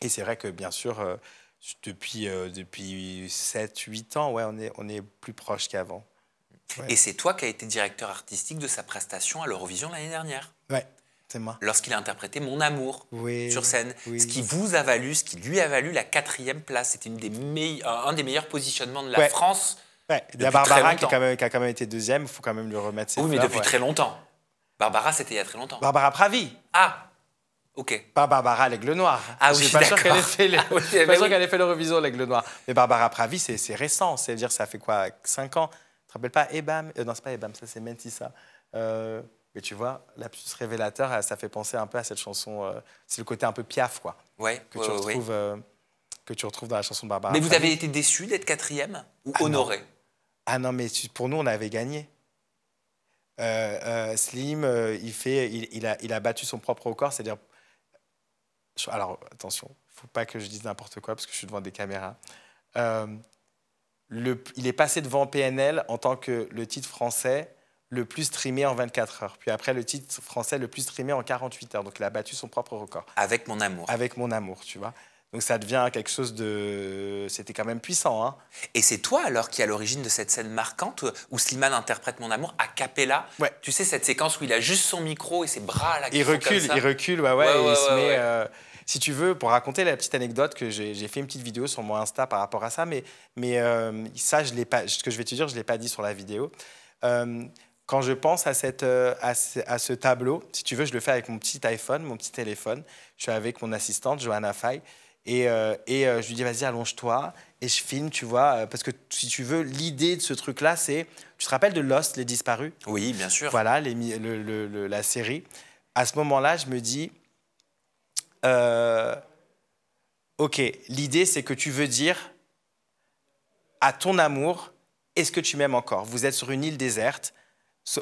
Et c'est vrai que, bien sûr, depuis 7-8 ans, ouais, on est plus proches qu'avant. Ouais. Et c'est toi qui as été directeur artistique de sa prestation à l'Eurovision l'année dernière. Ouais, c'est moi. Lorsqu'il a interprété Mon Amour sur scène. Oui. Ce qui lui a valu la 4e place. C'était un des meilleurs positionnements de la Ouais. France. Ouais. Il y a Barbara qui a quand même été deuxième. Il faut quand même lui remettre ses fleurs. Oui, mais depuis ouais. très longtemps. Barbara, c'était il y a très longtemps. Barbara Pravi. Ah, ok. Pas Barbara l'Aigle Noir. Ah je oui, suis pas sûr qu'elle ait fait l'Eurovision, l'Aigle Noir. Mais Barbara Pravi, c'est récent. C'est-à-dire, ça fait quoi, 5 ans? Tu te rappelles pas Ebam? Non, c'est pas Ebam, ça c'est Mentissa. Mais tu vois, la plus révélateur, ça fait penser un peu à cette chanson. C'est le côté un peu Piaf, quoi. Ouais, que tu retrouves dans la chanson de Barbara. Mais vous avez été déçu d'être 4e ou honoré? Ah non, mais pour nous, on avait gagné. Slim, il a battu son propre record, c'est-à-dire... Alors, attention, il ne faut pas que je dise n'importe quoi, parce que je suis devant des caméras. Il est passé devant PNL en tant que le titre français le plus streamé en 24 heures. Puis après, le titre français le plus streamé en 48 heures. Donc, il a battu son propre record. Avec Mon Amour. Avec Mon Amour, tu vois. Donc, ça devient quelque chose de... C'était quand même puissant, hein. Et c'est toi, alors, qui est à l'origine de cette scène marquante où Slimane interprète Mon Amour a cappella. Ouais. Tu sais, cette séquence où il a juste son micro et ses bras là qui il recule, ouais, et il se met... si tu veux, pour raconter la petite anecdote, que j'ai fait une petite vidéo sur mon Insta par rapport à ça, mais ça, ce que je vais te dire, je ne l'ai pas dit sur la vidéo. Quand je pense à ce tableau, si tu veux, je le fais avec mon petit iPhone, mon petit téléphone. Je suis avec mon assistante, Johanna Faye, et je lui dis, vas-y, allonge-toi, et je filme, tu vois, parce que si tu veux, l'idée de ce truc-là, c'est... Tu te rappelles de Lost, Les Disparus? Oui, bien sûr. Voilà, la série. À ce moment-là, je me dis... ok, l'idée, c'est que tu veux dire à ton amour, est-ce que tu m'aimes encore? Vous êtes sur une île déserte,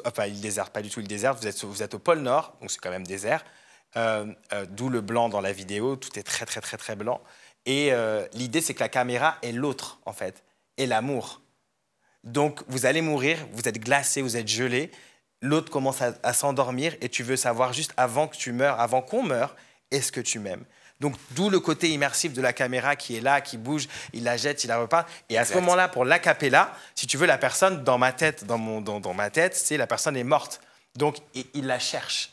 enfin, île déserte, pas du tout île déserte, vous êtes au pôle Nord, donc c'est quand même désert, d'où le blanc dans la vidéo, tout est très, très, très, très blanc. Et l'idée, c'est que la caméra est l'autre, en fait, et l'amour. Donc, vous allez mourir, vous êtes glacé, vous êtes gelé, l'autre commence à s'endormir, et tu veux savoir juste avant que tu meurs, avant qu'on meure, est-ce que tu m'aimes? Donc, d'où le côté immersif de la caméra qui est là, qui bouge, il la jette, il la repart. Et à ce moment-là, pour l'acapella, si tu veux, la personne, dans ma tête, dans ma tête, c'est la personne est morte. Donc, il la cherche.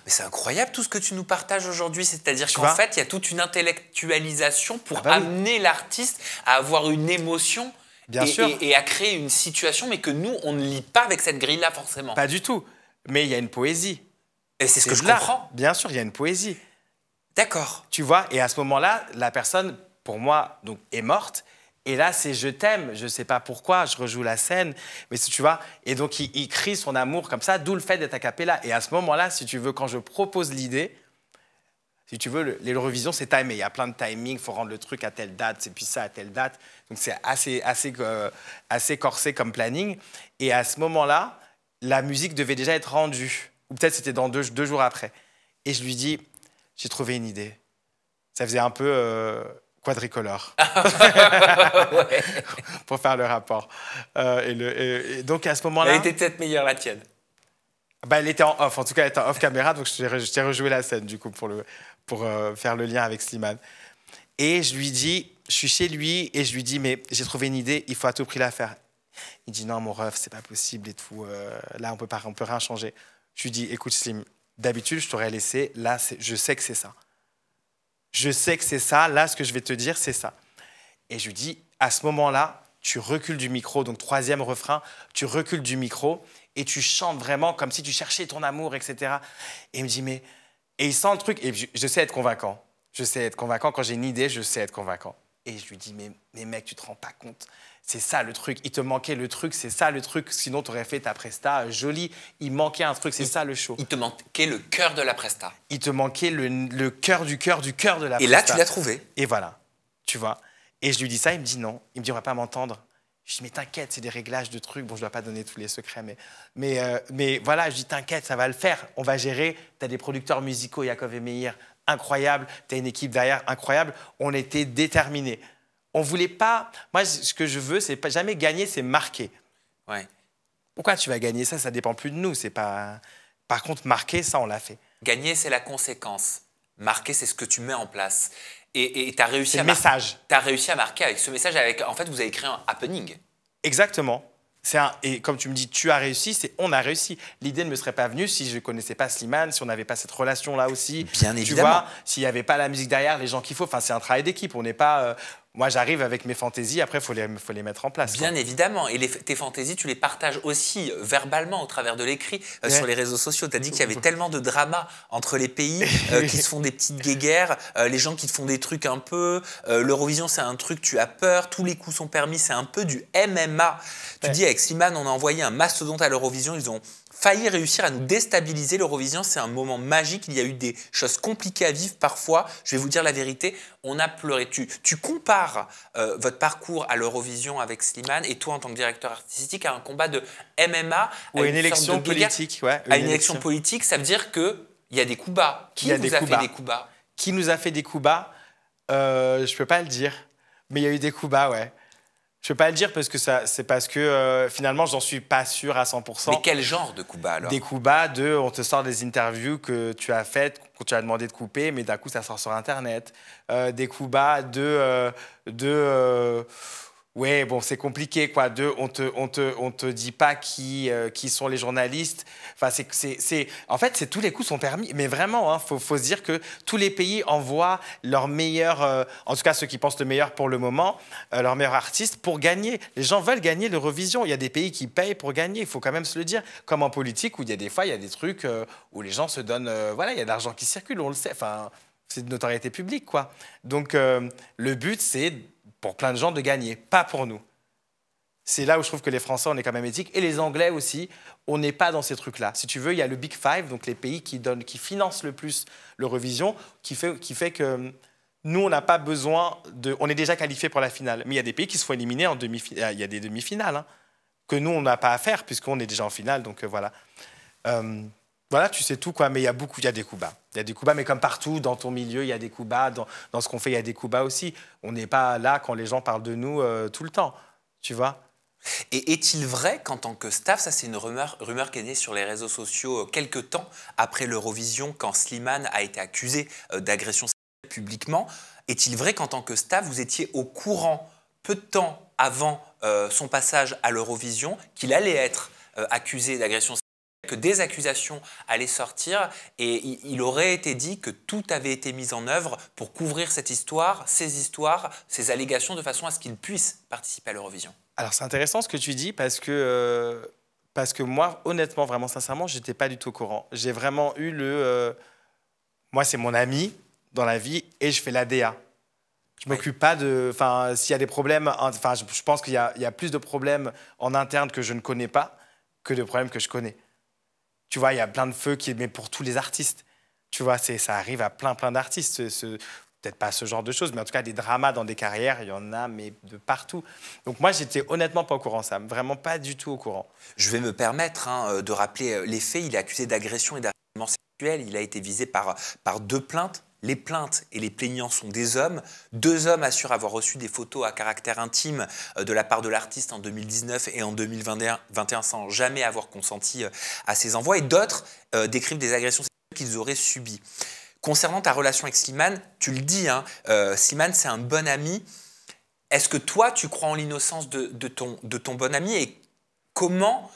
Mais c'est incroyable tout ce que tu nous partages aujourd'hui. C'est-à-dire qu'en fait, il y a toute une intellectualisation pour amener l'artiste à avoir une émotion Bien sûr. Et à créer une situation, mais que nous, on ne lit pas avec cette grille-là forcément. Pas du tout. Mais il y a une poésie. Et c'est ce que je là. comprends. Bien sûr, il y a une poésie. D'accord. Tu vois, et à ce moment-là, la personne, pour moi, donc, est morte. Et là, c'est je t'aime. Je ne sais pas pourquoi, je rejoue la scène. Mais tu vois, et donc il crie son amour comme ça, d'où le fait d'être a cappella. Et à ce moment-là, si tu veux, quand je propose l'idée, si tu veux, l'Eurovision, c'est timé. Il y a plein de timing, il faut rendre le truc à telle date, c'est puis ça à telle date. Donc c'est assez corsé comme planning. Et à ce moment-là, la musique devait déjà être rendue. Ou peut-être c'était dans deux jours après. Et je lui dis, j'ai trouvé une idée. Ça faisait un peu quadricolore. Ouais. Pour faire le rapport. Et donc à ce moment-là... Elle était peut-être meilleure la tienne. Bah, elle était en off, en tout cas elle était en off caméra, donc je t'ai rejoué la scène du coup pour faire le lien avec Slimane. Et je lui dis, je suis chez lui et je lui dis, mais j'ai trouvé une idée, il faut à tout prix la faire. Il dit, non mon ref, c'est pas possible et tout, là on peut rien changer. Je lui dis, écoute Slim, d'habitude je t'aurais laissé, là je sais que c'est ça. Je sais que c'est ça, là ce que je vais te dire c'est ça. Et je lui dis, à ce moment-là, tu recules du micro, donc troisième refrain, tu recules du micro et tu chantes vraiment comme si tu cherchais ton amour, etc. Et il me dit, mais... Et il sent le truc, et je sais être convaincant. Je sais être convaincant, quand j'ai une idée, je sais être convaincant. Et je lui dis, mais mec, tu te rends pas compte. C'est ça le truc, il te manquait le truc, c'est ça le truc, sinon tu aurais fait ta presta jolie. Il manquait un truc, c'est ça le show. Il te manquait le cœur de la presta. Il te manquait le cœur du cœur du cœur de la presta. Et là, tu l'as trouvé. Et voilà, tu vois. Et je lui dis ça, il me dit non. Il me dit, on va pas m'entendre. Je dis, mais t'inquiète, c'est des réglages de trucs. Bon, je dois pas donner tous les secrets, mais voilà, je dis, t'inquiète, ça va le faire. On va gérer. Tu as des producteurs musicaux, Yakov et Meir, incroyables. Tu as une équipe derrière, incroyable. On était déterminés. On voulait pas... Moi, ce que je veux, c'est pas jamais gagner, c'est marquer. Ouais. Pourquoi tu vas gagner ça? Ça dépend plus de nous. C'est pas... Par contre, marquer, ça, on l'a fait. Gagner, c'est la conséquence. Marquer, c'est ce que tu mets en place. Et tu as réussi à message. Tu as réussi à marquer avec ce message. En fait, vous avez créé un happening. Exactement. Et comme tu me dis, tu as réussi, c'est on a réussi. L'idée ne me serait pas venue si je ne connaissais pas Slimane, si on n'avait pas cette relation-là aussi. Bien tu évidemment. vois, s'il n'y avait pas la musique derrière, les gens qu'il faut. Enfin, c'est un travail d'équipe. On n'est pas... moi, j'arrive avec mes fantaisies. Après, faut les mettre en place. Bien évidemment. Et tes fantaisies, tu les partages aussi verbalement au travers de l'écrit sur les réseaux sociaux. Tu as dit qu'il y avait tellement de drama entre les pays qui se font des petites guéguerres, les gens qui te font des trucs un peu. L'Eurovision, c'est un truc, tu as peur, tous les coups sont permis, c'est un peu du MMA. Tu dis avec Slimane, on a envoyé un mastodonte à l'Eurovision, ils ont failli réussir à nous déstabiliser. L'Eurovision, c'est un moment magique. Il y a eu des choses compliquées à vivre parfois. Je vais vous dire la vérité, on a pleuré. Tu compares votre parcours à l'Eurovision avec Slimane et toi, en tant que directeur artistique, à un combat de MMA. Ou une élection politique. Ouais, à une élection politique, ça veut dire qu'il y a des coups bas. Qui vous a fait des coups bas? Qui nous a fait des coups bas? Je ne peux pas le dire. Mais il y a eu des coups bas, ouais. Je ne peux pas le dire parce que c'est parce que finalement, j'en suis pas sûr à 100%. Mais quel genre de coups bas alors? Des coups bas on te sort des interviews que tu as faites, que tu as demandé de couper, mais d'un coup, ça sort sur Internet. Des coups bas ouais, bon, c'est compliqué, quoi. On te dit pas qui sont les journalistes. Enfin, en fait, tous les coups sont permis. Mais vraiment, hein, faut se dire que tous les pays envoient leurs meilleurs, en tout cas ceux qui pensent le meilleur pour le moment, leurs meilleurs artistes pour gagner. Les gens veulent gagner l'Eurovision. Il y a des pays qui payent pour gagner. Il faut quand même se le dire. Comme en politique, où il y a des fois, il y a des trucs où les gens se donnent. Voilà, il y a de l'argent qui circule, on le sait. Enfin, c'est de notoriété publique, quoi. Donc, le but, c'est pour plein de gens de gagner, pas pour nous. C'est là où je trouve que les Français, on est quand même éthiques, et les Anglais aussi, on n'est pas dans ces trucs-là. Si tu veux, il y a le Big Five, donc les pays qui financent le plus l'Eurovision, qui fait que nous, on n'a pas besoin de... On est déjà qualifiés pour la finale. Mais il y a des pays qui se font éliminer en demi-finale. Il y a des demi-finales, hein, que nous, on n'a pas à faire, puisqu'on est déjà en finale, donc voilà. Voilà, tu sais tout, quoi. Mais il y a des coups bas. Il y a des coups bas, mais comme partout, dans ton milieu, il y a des coups bas. Dans ce qu'on fait, il y a des coups bas aussi. On n'est pas là quand les gens parlent de nous tout le temps, tu vois. Et est-il vrai qu'en tant que staff, ça c'est une rumeur qui est née sur les réseaux sociaux quelques temps après l'Eurovision, quand Slimane a été accusé d'agression sexuelle publiquement, est-il vrai qu'en tant que staff, vous étiez au courant peu de temps avant son passage à l'Eurovision qu'il allait être accusé d'agression sexuelle, que des accusations allaient sortir et il aurait été dit que tout avait été mis en œuvre pour couvrir cette histoire, ces allégations, de façon à ce qu'il puisse participer à l'Eurovision? Alors, c'est intéressant ce que tu dis parce que moi, honnêtement, vraiment sincèrement, j'étais pas du tout au courant. J'ai vraiment eu moi, c'est mon ami dans la vie et je fais l'ADA. Je Ouais. m'occupe pas de. Enfin, s'il y a des problèmes. Enfin, je pense il y a plus de problèmes en interne que je ne connais pas que de problèmes que je connais. Tu vois, il y a plein de feux mais pour tous les artistes. Tu vois, ça arrive à plein d'artistes. Peut-être pas ce genre de choses, mais en tout cas, des dramas dans des carrières, il y en a, mais de partout. Donc moi, j'étais honnêtement pas au courant, Sam. Vraiment pas du tout au courant. Je vais me permettre de rappeler les faits. Il est accusé d'agression et d'harcèlement sexuel. Il a été visé par 2 plaintes. Les plaintes et les plaignants sont des hommes. 2 hommes assurent avoir reçu des photos à caractère intime de la part de l'artiste en 2019 et en 2021 sans jamais avoir consenti à ces envois. Et d'autres décrivent des agressions sexuelles qu'ils auraient subies. Concernant ta relation avec Slimane, tu le dis, hein, Slimane c'est un bon ami. Est-ce que toi tu crois en l'innocence de ton bon ami et comment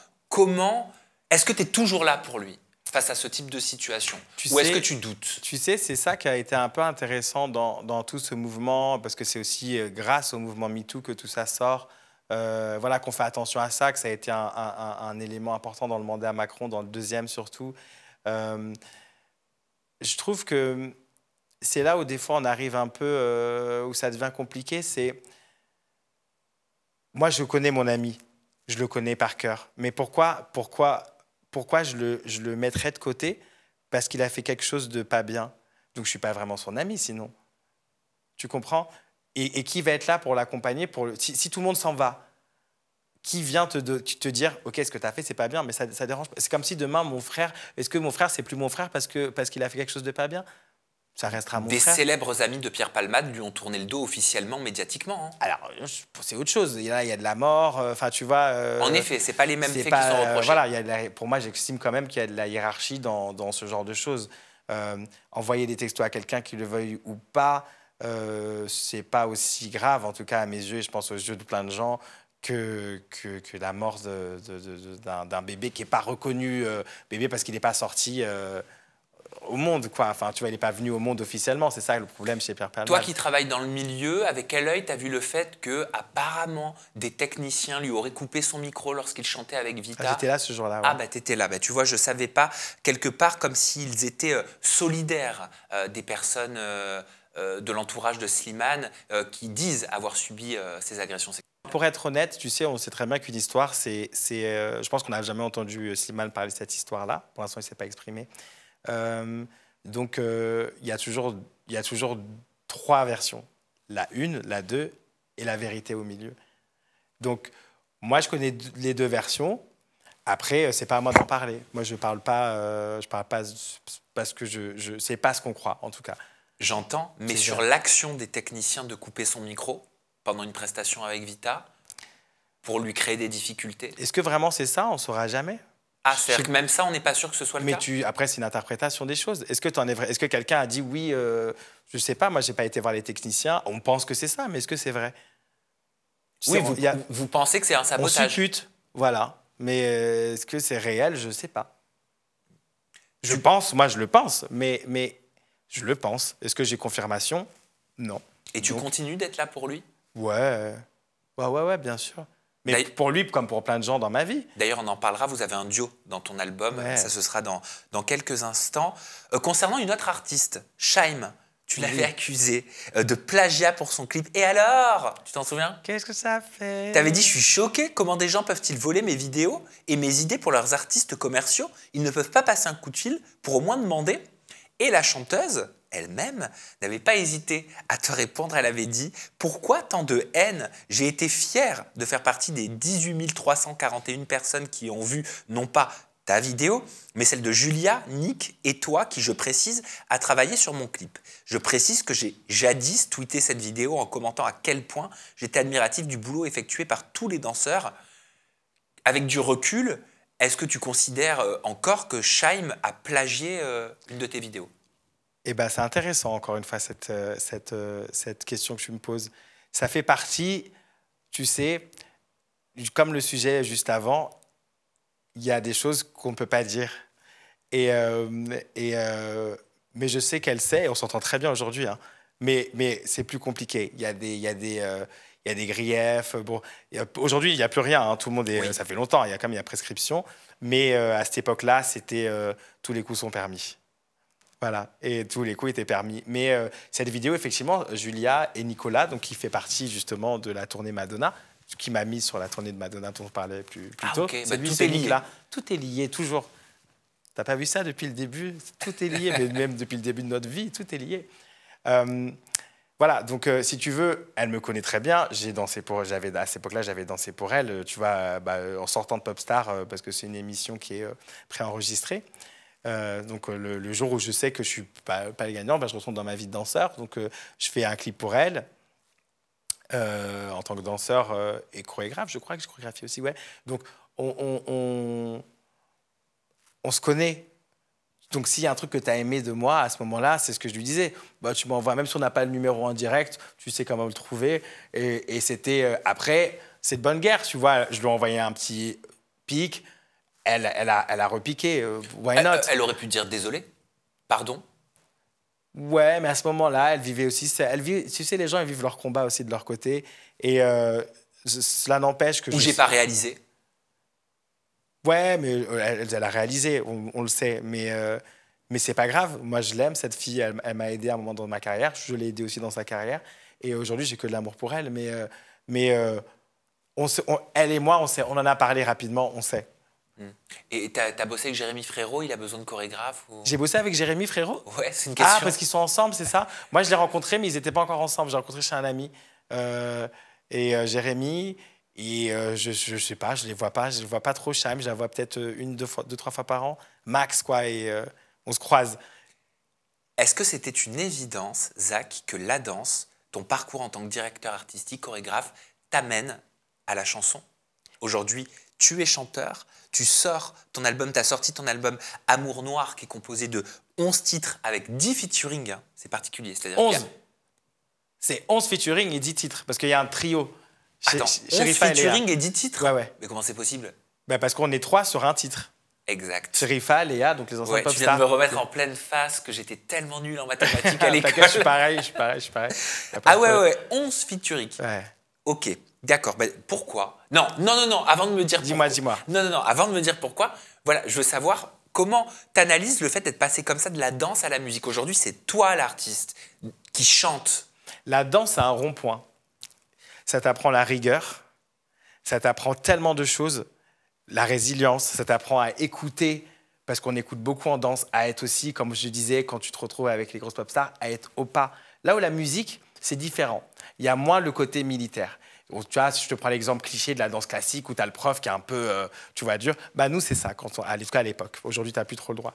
est-ce que tu es toujours là pour lui face à ce type de situation? Ou est-ce que tu doutes? Tu sais, c'est ça qui a été un peu intéressant dans tout ce mouvement, parce que c'est aussi grâce au mouvement MeToo que tout ça sort. Voilà, qu'on fait attention à ça, que ça a été un élément important dans le mandat Macron, dans le deuxième surtout. Euh, je trouve que c'est là où des fois on arrive un peu, où ça devient compliqué, c'est... Moi, je connais mon ami, je le connais par cœur. Mais pourquoi je le mettrais de côté? Parce qu'il a fait quelque chose de pas bien. Donc, je suis pas vraiment son ami, sinon. Tu comprends? Et qui va être là pour l'accompagner si tout le monde s'en va, qui vient te dire, OK, ce que tu as fait, c'est pas bien, mais ça dérange pas. C'est comme si demain, mon frère, est-ce que mon frère, c'est plus mon frère parce qu'il a fait quelque chose de pas bien? Ça restera mon Des frère. célèbres amis de Pierre Palmade lui ont tourné le dos officiellement, médiatiquement. Hein. Alors, c'est autre chose. Il y a de la mort. Enfin, tu vois. En effet, c'est pas les mêmes faits qui pas, sont reprochés. Voilà, pour moi, j'estime quand même qu'il y a de la hiérarchie dans ce genre de choses. Envoyer des textos à quelqu'un qui le veuille ou pas, c'est pas aussi grave, en tout cas à mes yeux, et je pense aux yeux de plein de gens, que la mort d'un bébé qui n'est pas reconnu bébé parce qu'il n'est pas sorti au monde, quoi. Enfin, tu vois, il n'est pas venu au monde officiellement. C'est ça le problème chez Pierre Palmade. Toi qui travailles dans le milieu, avec quel œil tu as vu le fait que apparemment des techniciens lui auraient coupé son micro lorsqu'il chantait avec Vita? J'étais là ce jour-là. Ouais. Ah bah t'étais là, bah, tu vois, je savais pas, quelque part comme s'ils étaient solidaires des personnes de l'entourage de Slimane qui disent avoir subi ces agressions sexuelles. Pour être honnête, tu sais, on sait très bien qu'une histoire, je pense qu'on n'a jamais entendu Slimane parler de cette histoire-là. Pour l'instant, il ne s'est pas exprimé. Donc, il y a toujours 3 versions. La 1, la 2 et la vérité au milieu. Donc, moi, je connais les 2 versions. Après, c'est pas à moi d'en parler. Moi, je parle pas parce que je sais pas ce qu'on croit, en tout cas. J'entends, mais sur l'action des techniciens de couper son micro pendant une prestation avec Vita, pour lui créer des difficultés. Est-ce que vraiment c'est ça? On ne saura jamais. Ah, c'est-à-dire que même ça, on n'est pas sûr que ce soit le cas? Après, c'est une interprétation des choses. Est-ce que quelqu'un a dit oui, je ne sais pas, moi, je n'ai pas été voir les techniciens. On pense que c'est ça, mais est-ce que c'est vrai? Oui, vous pensez que c'est un sabotage? On suppute, voilà. Mais est-ce que c'est réel? Je ne sais pas. Je le pense, mais je le pense. Est-ce que j'ai confirmation? Non. Et tu continues d'être là pour lui? Ouais, bien sûr. Mais pour lui, comme pour plein de gens dans ma vie. D'ailleurs, on en parlera, vous avez un duo dans ton album, Ouais. ça ce sera dans quelques instants. Concernant une autre artiste, Shaim, tu l'avais accusé de plagiat pour son clip. Et alors? Tu t'en souviens? Qu'est-ce que ça fait? Tu avais dit, je suis choqué, comment des gens peuvent-ils voler mes vidéos et mes idées pour leurs artistes commerciaux? Ils ne peuvent pas passer un coup de fil pour au moins demander. Et la chanteuse elle-même n'avait pas hésité à te répondre. Elle avait dit « Pourquoi tant de haine? J'ai été fière de faire partie des 18 341 personnes qui ont vu non pas ta vidéo, mais celle de Julia, Nick et toi qui, je précise, a travaillé sur mon clip. Je précise que j'ai jadis tweeté cette vidéo en commentant à quel point j'étais admiratif du boulot effectué par tous les danseurs. Avec du recul, est-ce que tu considères encore que Shaim a plagié une de tes vidéos? Eh ben, c'est intéressant, encore une fois, cette question que tu me poses. Ça fait partie, tu sais, comme le sujet juste avant, il y a des choses qu'on ne peut pas dire. Mais je sais qu'elle sait, et on s'entend très bien aujourd'hui, hein, mais c'est plus compliqué. Il y a il y a des griefs. Bon, aujourd'hui, il n'y a plus rien. Hein, tout le monde est, Oui. ça fait longtemps. Il y a prescription. Mais à cette époque-là, c'était tous les coups sont permis. Voilà, et tous les coups étaient permis. Mais cette vidéo, effectivement, Julia et Nicolas, donc qui fait partie justement de la tournée Madonna, qui m'a mis sur la tournée de Madonna dont on parlait plus tôt. Ok, C'est lui, tout c'est est lié. Nicolas. Tout est lié, toujours. T'as pas vu ça depuis le début? Tout est lié, mais même depuis le début de notre vie, tout est lié. Voilà, donc si tu veux, elle me connaît très bien. J'ai dansé pour, à cette époque-là, j'avais dansé pour elle. Tu vois, en sortant de Popstar, parce que c'est une émission qui est préenregistrée. Donc le jour où je sais que je suis pas le gagnant, je retourne dans ma vie de danseur. Donc je fais un clip pour elle en tant que danseur et chorégraphe. Je crois que je chorégraphie aussi, ouais. Donc on se connaît. Donc, s'il y a un truc que tu as aimé de moi à ce moment-là, c'est ce que je lui disais. Tu m'envoies, même si on n'a pas le numéro en direct, tu sais comment le trouver. Et c'était après, c'est de bonne guerre, tu vois. Je lui ai envoyé un petit pic. Elle a repiqué. Why not? Elle aurait pu dire désolé, pardon. Ouais, mais à ce moment-là, elle vivait aussi. Tu sais, les gens, ils vivent leur combat aussi de leur côté. Et cela n'empêche que. Ou j'ai pas réalisé. Ouais, mais elle a réalisé, on le sait. Mais c'est pas grave. Moi, je l'aime, cette fille. Elle m'a aidé à un moment dans ma carrière. Je l'ai aidée aussi dans sa carrière. Et aujourd'hui, j'ai que de l'amour pour elle. Elle et moi, on en a parlé rapidement, on sait. Et t'as bossé avec Jérémy Frérot, il a besoin de chorégraphe ou... J'ai bossé avec Jérémy Frérot? Ouais, c'est une question. Ah, parce qu'ils sont ensemble, c'est ça? Moi, je l'ai rencontré, mais ils n'étaient pas encore ensemble. J'ai rencontré chez un ami. Jérémy, je sais pas, je les vois pas. Je les vois pas trop, Cham. Je la vois peut-être deux, trois fois par an, max, quoi. Et on se croise. Est-ce que c'était une évidence, Zach, que la danse, ton parcours en tant que directeur artistique, chorégraphe, t'amène à la chanson? Aujourd'hui, tu es chanteur, tu sors ton album, tu as sorti ton album Amour Noir qui est composé de 11 titres avec 10 featuring, hein. C'est particulier. 11. C'est 11 featuring et 10 titres, parce qu'il y a un trio. Attends, 11 featuring et 10 titres? Ouais. Mais comment c'est possible? Parce qu'on est 3 sur un titre. Exact. Sherifa, Léa, donc les anciens ouais, pop tu viens stars. de me remettre en pleine face que j'étais tellement nul en mathématiques à l'école. Je suis pareil. Ah ouais, 11 featuring. Ouais. Ok, d'accord. Pourquoi? Non, avant de me dire Dis-moi. Non, avant de me dire pourquoi, voilà, je veux savoir comment tu analyses le fait d'être passé comme ça de la danse à la musique. Aujourd'hui, c'est toi l'artiste qui chante. La danse, c'est un rond-point. Ça t'apprend la rigueur, ça t'apprend tellement de choses, la résilience, ça t'apprend à écouter, parce qu'on écoute beaucoup en danse, à être aussi, comme je disais, quand tu te retrouves avec les grosses pop stars, à être au pas. Là où la musique, c'est différent. Il y a moins le côté militaire. Donc, tu vois, si je te prends l'exemple cliché de la danse classique où tu as le prof qui est un peu, tu vois, dur, nous, c'est ça, en tout cas à l'époque. Aujourd'hui, tu n'as plus trop le droit.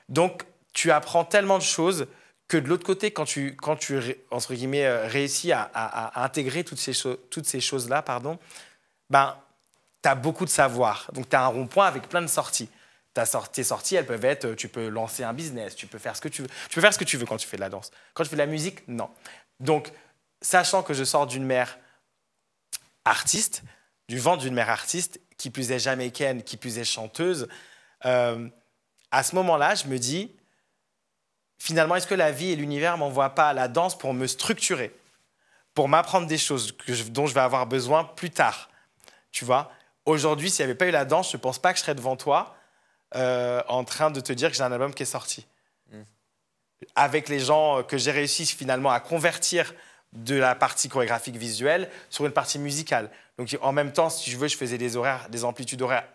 Donc, tu apprends tellement de choses que de l'autre côté, quand tu entre guillemets, réussis à intégrer toutes ces choses-là, tu as beaucoup de savoir. Donc, tu as un rond-point avec plein de sorties. Tes sorties, elles peuvent être, tu peux lancer un business, tu peux faire ce que tu veux. Tu peux faire ce que tu veux quand tu fais de la danse. Quand tu fais de la musique, non. Donc, sachant que je sors d'une mère artiste, du ventre d'une mère artiste, qui plus est jamaïcaine, qui plus est chanteuse, à ce moment-là, je me dis, finalement, est-ce que la vie et l'univers ne m'envoient pas à la danse pour me structurer, pour m'apprendre des choses dont je vais avoir besoin plus tard? Tu vois, aujourd'hui, s'il n'y avait pas eu la danse, je ne pense pas que je serais devant toi en train de te dire que j'ai un album qui est sorti. Avec les gens que j'ai réussi finalement à convertir de la partie chorégraphique visuelle sur une partie musicale. Donc en même temps, si je veux, je faisais des amplitudes horaires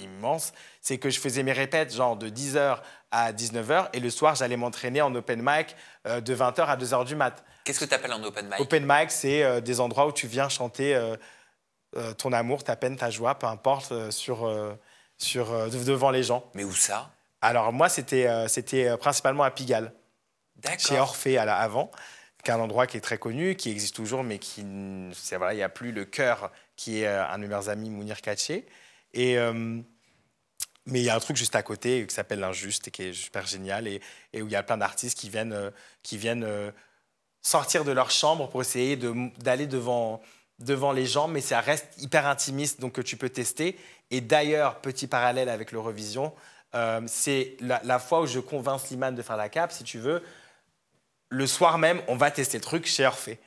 immenses. C'est que je faisais mes répètes genre de 10h à 19h et le soir, j'allais m'entraîner en open mic de 20h à 2h du mat. Qu'est-ce que tu appelles en open mic? Open mic, c'est des endroits où tu viens chanter ton amour, ta peine, ta joie, peu importe, devant les gens. Mais où ça? Alors moi, c'était principalement à Pigalle. D'accord. Chez Orphée avant, qui est un endroit qui est très connu, qui existe toujours, mais il n'y a plus le chœur qui est un de mes meilleurs amis, Mounir Katché. Mais il y a un truc juste à côté qui s'appelle l'Injuste et qui est super génial et où il y a plein d'artistes qui viennent sortir de leur chambre pour essayer d'aller devant les gens, mais ça reste hyper intimiste, donc que tu peux tester. Et d'ailleurs, petit parallèle avec l'Eurovision, c'est la fois où je convainc Slimane de faire la cape, si tu veux. Le soir même, on va tester le truc chez Orphée.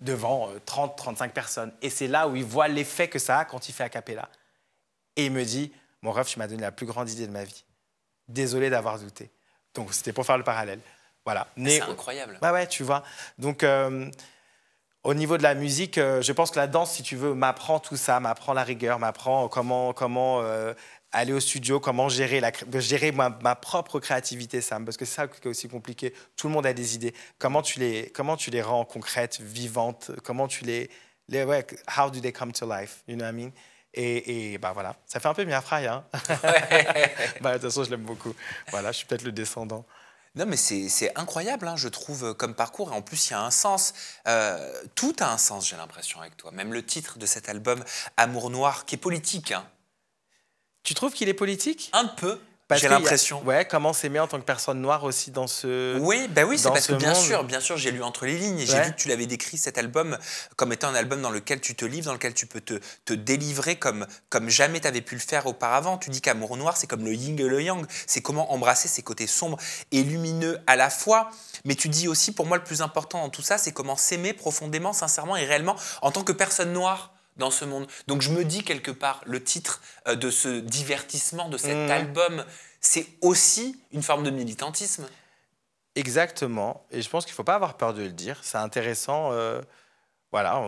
devant 30, 35 personnes. Et c'est là où il voit l'effet que ça a quand il fait a cappella. Et il me dit, mon ref, tu m'as donné la plus grande idée de ma vie. Désolé d'avoir douté. Donc, c'était pour faire le parallèle. Voilà. C'est incroyable. Bah ouais, tu vois. Donc, au niveau de la musique, je pense que la danse, si tu veux, m'apprend tout ça, m'apprend la rigueur, m'apprend comment aller au studio, comment gérer, ma propre créativité, Sam, parce que c'est ça qui est aussi compliqué. Tout le monde a des idées. Comment tu les rends concrètes, vivantes, ouais, how do they come to life, you know what I mean? Et bah voilà, ça fait un peu Mia Fry, hein. Ouais. Bah, de toute façon, je l'aime beaucoup. Voilà, je suis peut-être le descendant. Non, mais c'est incroyable, hein, je trouve, comme parcours. Et en plus, il y a un sens. Tout a un sens, j'ai l'impression, avec toi. Même le titre de cet album, Amour Noir, qui est politique. Hein. Tu trouves qu'il est politique? Un peu, Parce j'ai l'impression. Ouais, comment s'aimer en tant que personne noire aussi dans ce Oui, bah oui, c'est dans parce ce que bien monde. sûr, j'ai lu entre les lignes et j'ai Ouais. vu que tu l'avais décrit cet album comme étant un album dans lequel tu te livres, dans lequel tu peux te délivrer comme jamais tu avais pu le faire auparavant. Tu dis qu'Amour Noir, c'est comme le yin et le yang, c'est comment embrasser ses côtés sombres et lumineux à la fois. Mais tu dis aussi, pour moi, le plus important dans tout ça, c'est comment s'aimer profondément, sincèrement et réellement en tant que personne noire dans ce monde. Donc je me dis quelque part, le titre de ce divertissement, de cet album, c'est aussi une forme de militantisme. Exactement. Et je pense qu'il ne faut pas avoir peur de le dire. C'est intéressant. Voilà,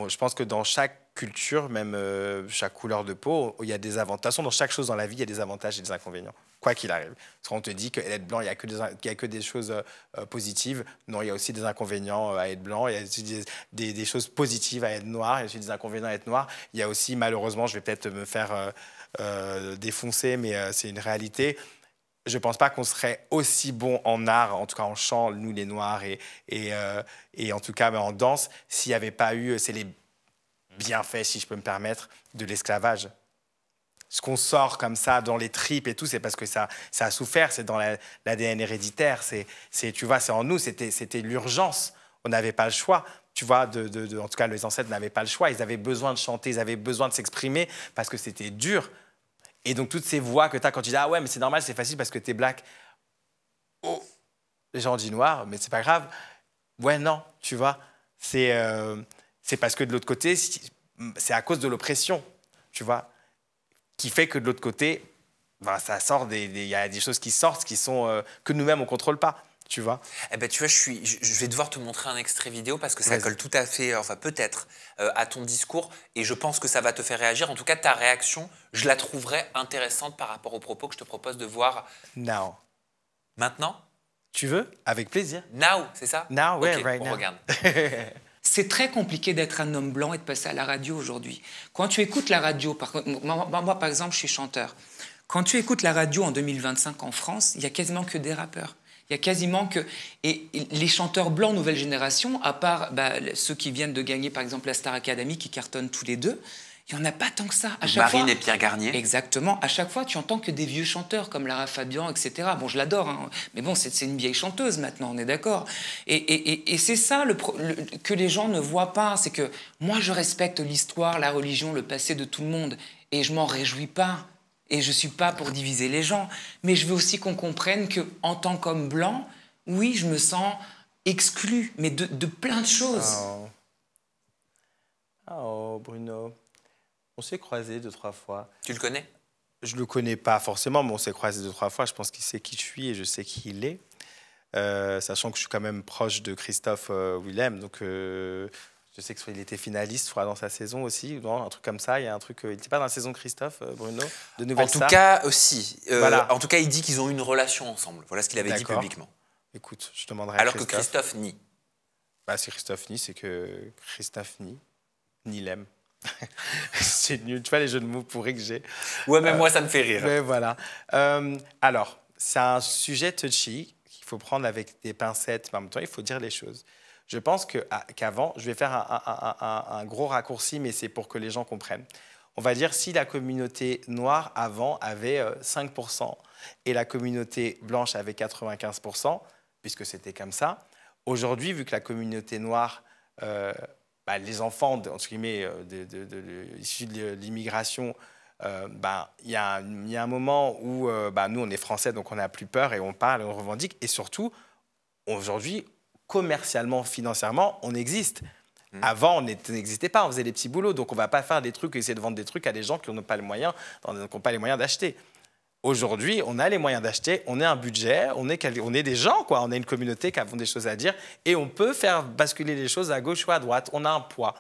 je pense que dans chaque culture, même chaque couleur de peau, il y a des avantages. De toute façon, dans chaque chose dans la vie, il y a des avantages et des inconvénients, quoi qu'il arrive. Parce qu'on te dit qu'être blanc, il n'y a que des choses positives. Non, il y a aussi des inconvénients à être blanc. Il y a aussi des choses positives à être noir. Il y a aussi des inconvénients à être noir. Il y a aussi, malheureusement, je vais peut-être me faire défoncer, mais c'est une réalité. Je ne pense pas qu'on serait aussi bon en art, en tout cas en chant, nous les Noirs, et en tout cas en danse, s'il n'y avait pas eu, c'est les bienfaits, si je peux me permettre, de l'esclavage. Ce qu'on sort comme ça dans les tripes et tout, c'est parce que ça a souffert, c'est dans l'ADN héréditaire, tu vois, c'est en nous, c'était l'urgence, on n'avait pas le choix. Tu vois, en tout cas, les ancêtres n'avaient pas le choix, ils avaient besoin de chanter, ils avaient besoin de s'exprimer parce que c'était dur. Et donc, toutes ces voix que tu as quand tu dis « Ah ouais, mais c'est normal, c'est facile parce que tu es black. » Oh, les gens disent noir, mais c'est pas grave. Ouais, non, tu vois. C'est parce que de l'autre côté, c'est à cause de l'oppression, tu vois, qui fait que de l'autre côté, ben, ça sort il y a des choses qui sortent qui sont que nous-mêmes, on ne contrôle pas. Tu vois. Eh ben, tu vois, je vais devoir te montrer un extrait vidéo parce que ça colle tout à fait, enfin peut-être, à ton discours et je pense que ça va te faire réagir. En tout cas, ta réaction, je la trouverais intéressante par rapport aux propos que je te propose de voir. Now. Maintenant? Tu veux? Avec plaisir. Now, c'est ça? Now, ouais, okay, right on now. regarde. C'est très compliqué d'être un homme blanc et de passer à la radio aujourd'hui. Quand tu écoutes la radio, moi par exemple, je suis chanteur. Quand tu écoutes la radio en 2025 en France, il n'y a quasiment que des rappeurs. Il y a quasiment que... Et les chanteurs blancs nouvelle génération, à part ceux qui viennent de gagner par exemple la Star Academy, qui cartonnent tous les deux, il n'y en a pas tant que ça. Marine et Pierre Garnier. Exactement. À chaque fois, tu entends que des vieux chanteurs comme Lara Fabian, etc. Bon, je l'adore, hein, mais bon, c'est une vieille chanteuse maintenant, on est d'accord. Et c'est ça que les gens ne voient pas. C'est que moi, je respecte l'histoire, la religion, le passé de tout le monde. Et je m'en réjouis pas. Et je ne suis pas pour diviser les gens. Mais je veux aussi qu'on comprenne qu'en tant qu'homme blanc, oui, je me sens exclu, mais de plein de choses. Oh, Bruno. On s'est croisés 2-3 fois. Tu le connais? Je ne le connais pas forcément, mais on s'est croisés 2-3 fois. Je pense qu'il sait qui je suis et je sais qui il est. Sachant que je suis quand même proche de Christophe Willem. Donc, je sais qu'il était finaliste, je crois, dans sa saison aussi. Non, un truc comme ça. Il y a un truc. Il n'était pas dans la saison Christophe, Bruno, de Nouvelle En tout Star. cas, aussi. Voilà. En tout cas, il dit qu'ils ont eu une relation ensemble. Voilà ce qu'il avait dit publiquement. Écoute, je demanderai Alors à Christophe. que Christophe nie. Bah, si Christophe nie, c'est que Christophe nie l'aime. C'est nul. Tu vois les jeux de mots pourris que j'ai. Ouais, mais moi, ça me fait rire. Mais voilà. Alors, c'est un sujet touchy qu'il faut prendre avec des pincettes, mais en même temps, il faut dire les choses. Je pense qu'avant, je vais faire un gros raccourci, mais c'est pour que les gens comprennent. On va dire si la communauté noire avant avait 5% et la communauté blanche avait 95%, puisque c'était comme ça, aujourd'hui, vu que la communauté noire, les enfants, entre guillemets, issus de l'immigration, il y a un moment où nous, on est français, donc on n'a plus peur et on parle et on revendique. Et surtout, aujourd'hui, commercialement, financièrement, on existe. Avant, on n'existait pas, on faisait des petits boulots. Donc, on ne va pas faire des trucs, essayer de vendre des trucs à des gens qui n'ont pas les moyens, d'acheter. Aujourd'hui, on a les moyens d'acheter, on a un budget, on est des gens, quoi. On a une communauté qui a des choses à dire et on peut faire basculer les choses à gauche ou à droite. On a un poids.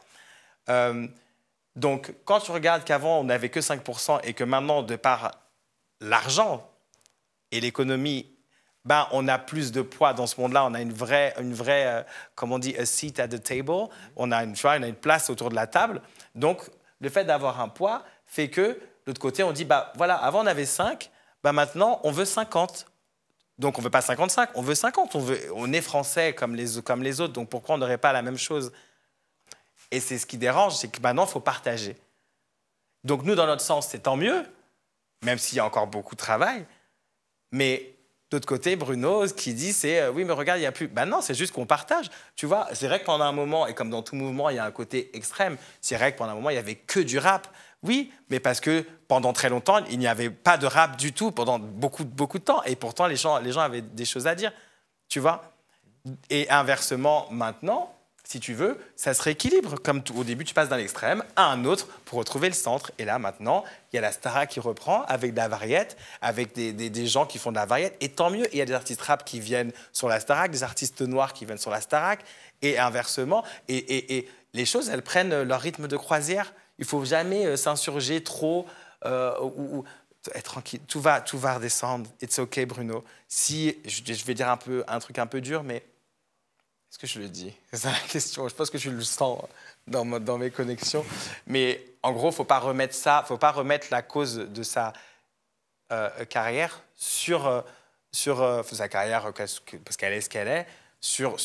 Donc, quand tu regardes qu'avant, on n'avait que 5% et que maintenant, de par l'argent et l'économie, ben, on a plus de poids dans ce monde-là. On a une vraie comment on dit, a seat at the table. On a une place autour de la table. Donc, le fait d'avoir un poids fait que, de l'autre côté, on dit, bah, voilà, avant, on avait 5, bah, maintenant, on veut 50. Donc, on ne veut pas 55, on veut 50. On est français comme les autres, donc pourquoi on n'aurait pas la même chose? Et c'est ce qui dérange, c'est que maintenant, il faut partager. Donc, nous, dans notre sens, c'est tant mieux, même s'il y a encore beaucoup de travail. Mais d'autre côté, Bruno, ce qu'il dit, c'est oui, mais regarde, il n'y a plus. Ben non, c'est juste qu'on partage. Tu vois, c'est vrai que pendant un moment, et comme dans tout mouvement, il y a un côté extrême. C'est vrai que pendant un moment, il n'y avait que du rap. Oui, mais parce que pendant très longtemps, il n'y avait pas de rap du tout pendant beaucoup de temps. Et pourtant, les gens avaient des choses à dire. Tu vois? Et inversement, maintenant, si tu veux, ça se rééquilibre. Comme au début, tu passes d'un extrême à un autre pour retrouver le centre. Et là, maintenant, il y a la Starac qui reprend avec de la variette, avec des gens qui font de la variette. Et tant mieux, il y a des artistes rap qui viennent sur la Starac, des artistes noirs qui viennent sur la Starac, et inversement. Et les choses, elles prennent leur rythme de croisière. Il ne faut jamais s'insurger trop ou être tranquille. Tout va redescendre. It's OK, Bruno. Si, je vais dire un truc un peu dur, mais... Est-ce que je le dis? C'est ça la question. Je pense que je le sens dans mes connexions. Mais en gros, il ne faut pas remettre la cause de sa carrière sur sa carrière, parce qu'elle est ce qu'elle est, sur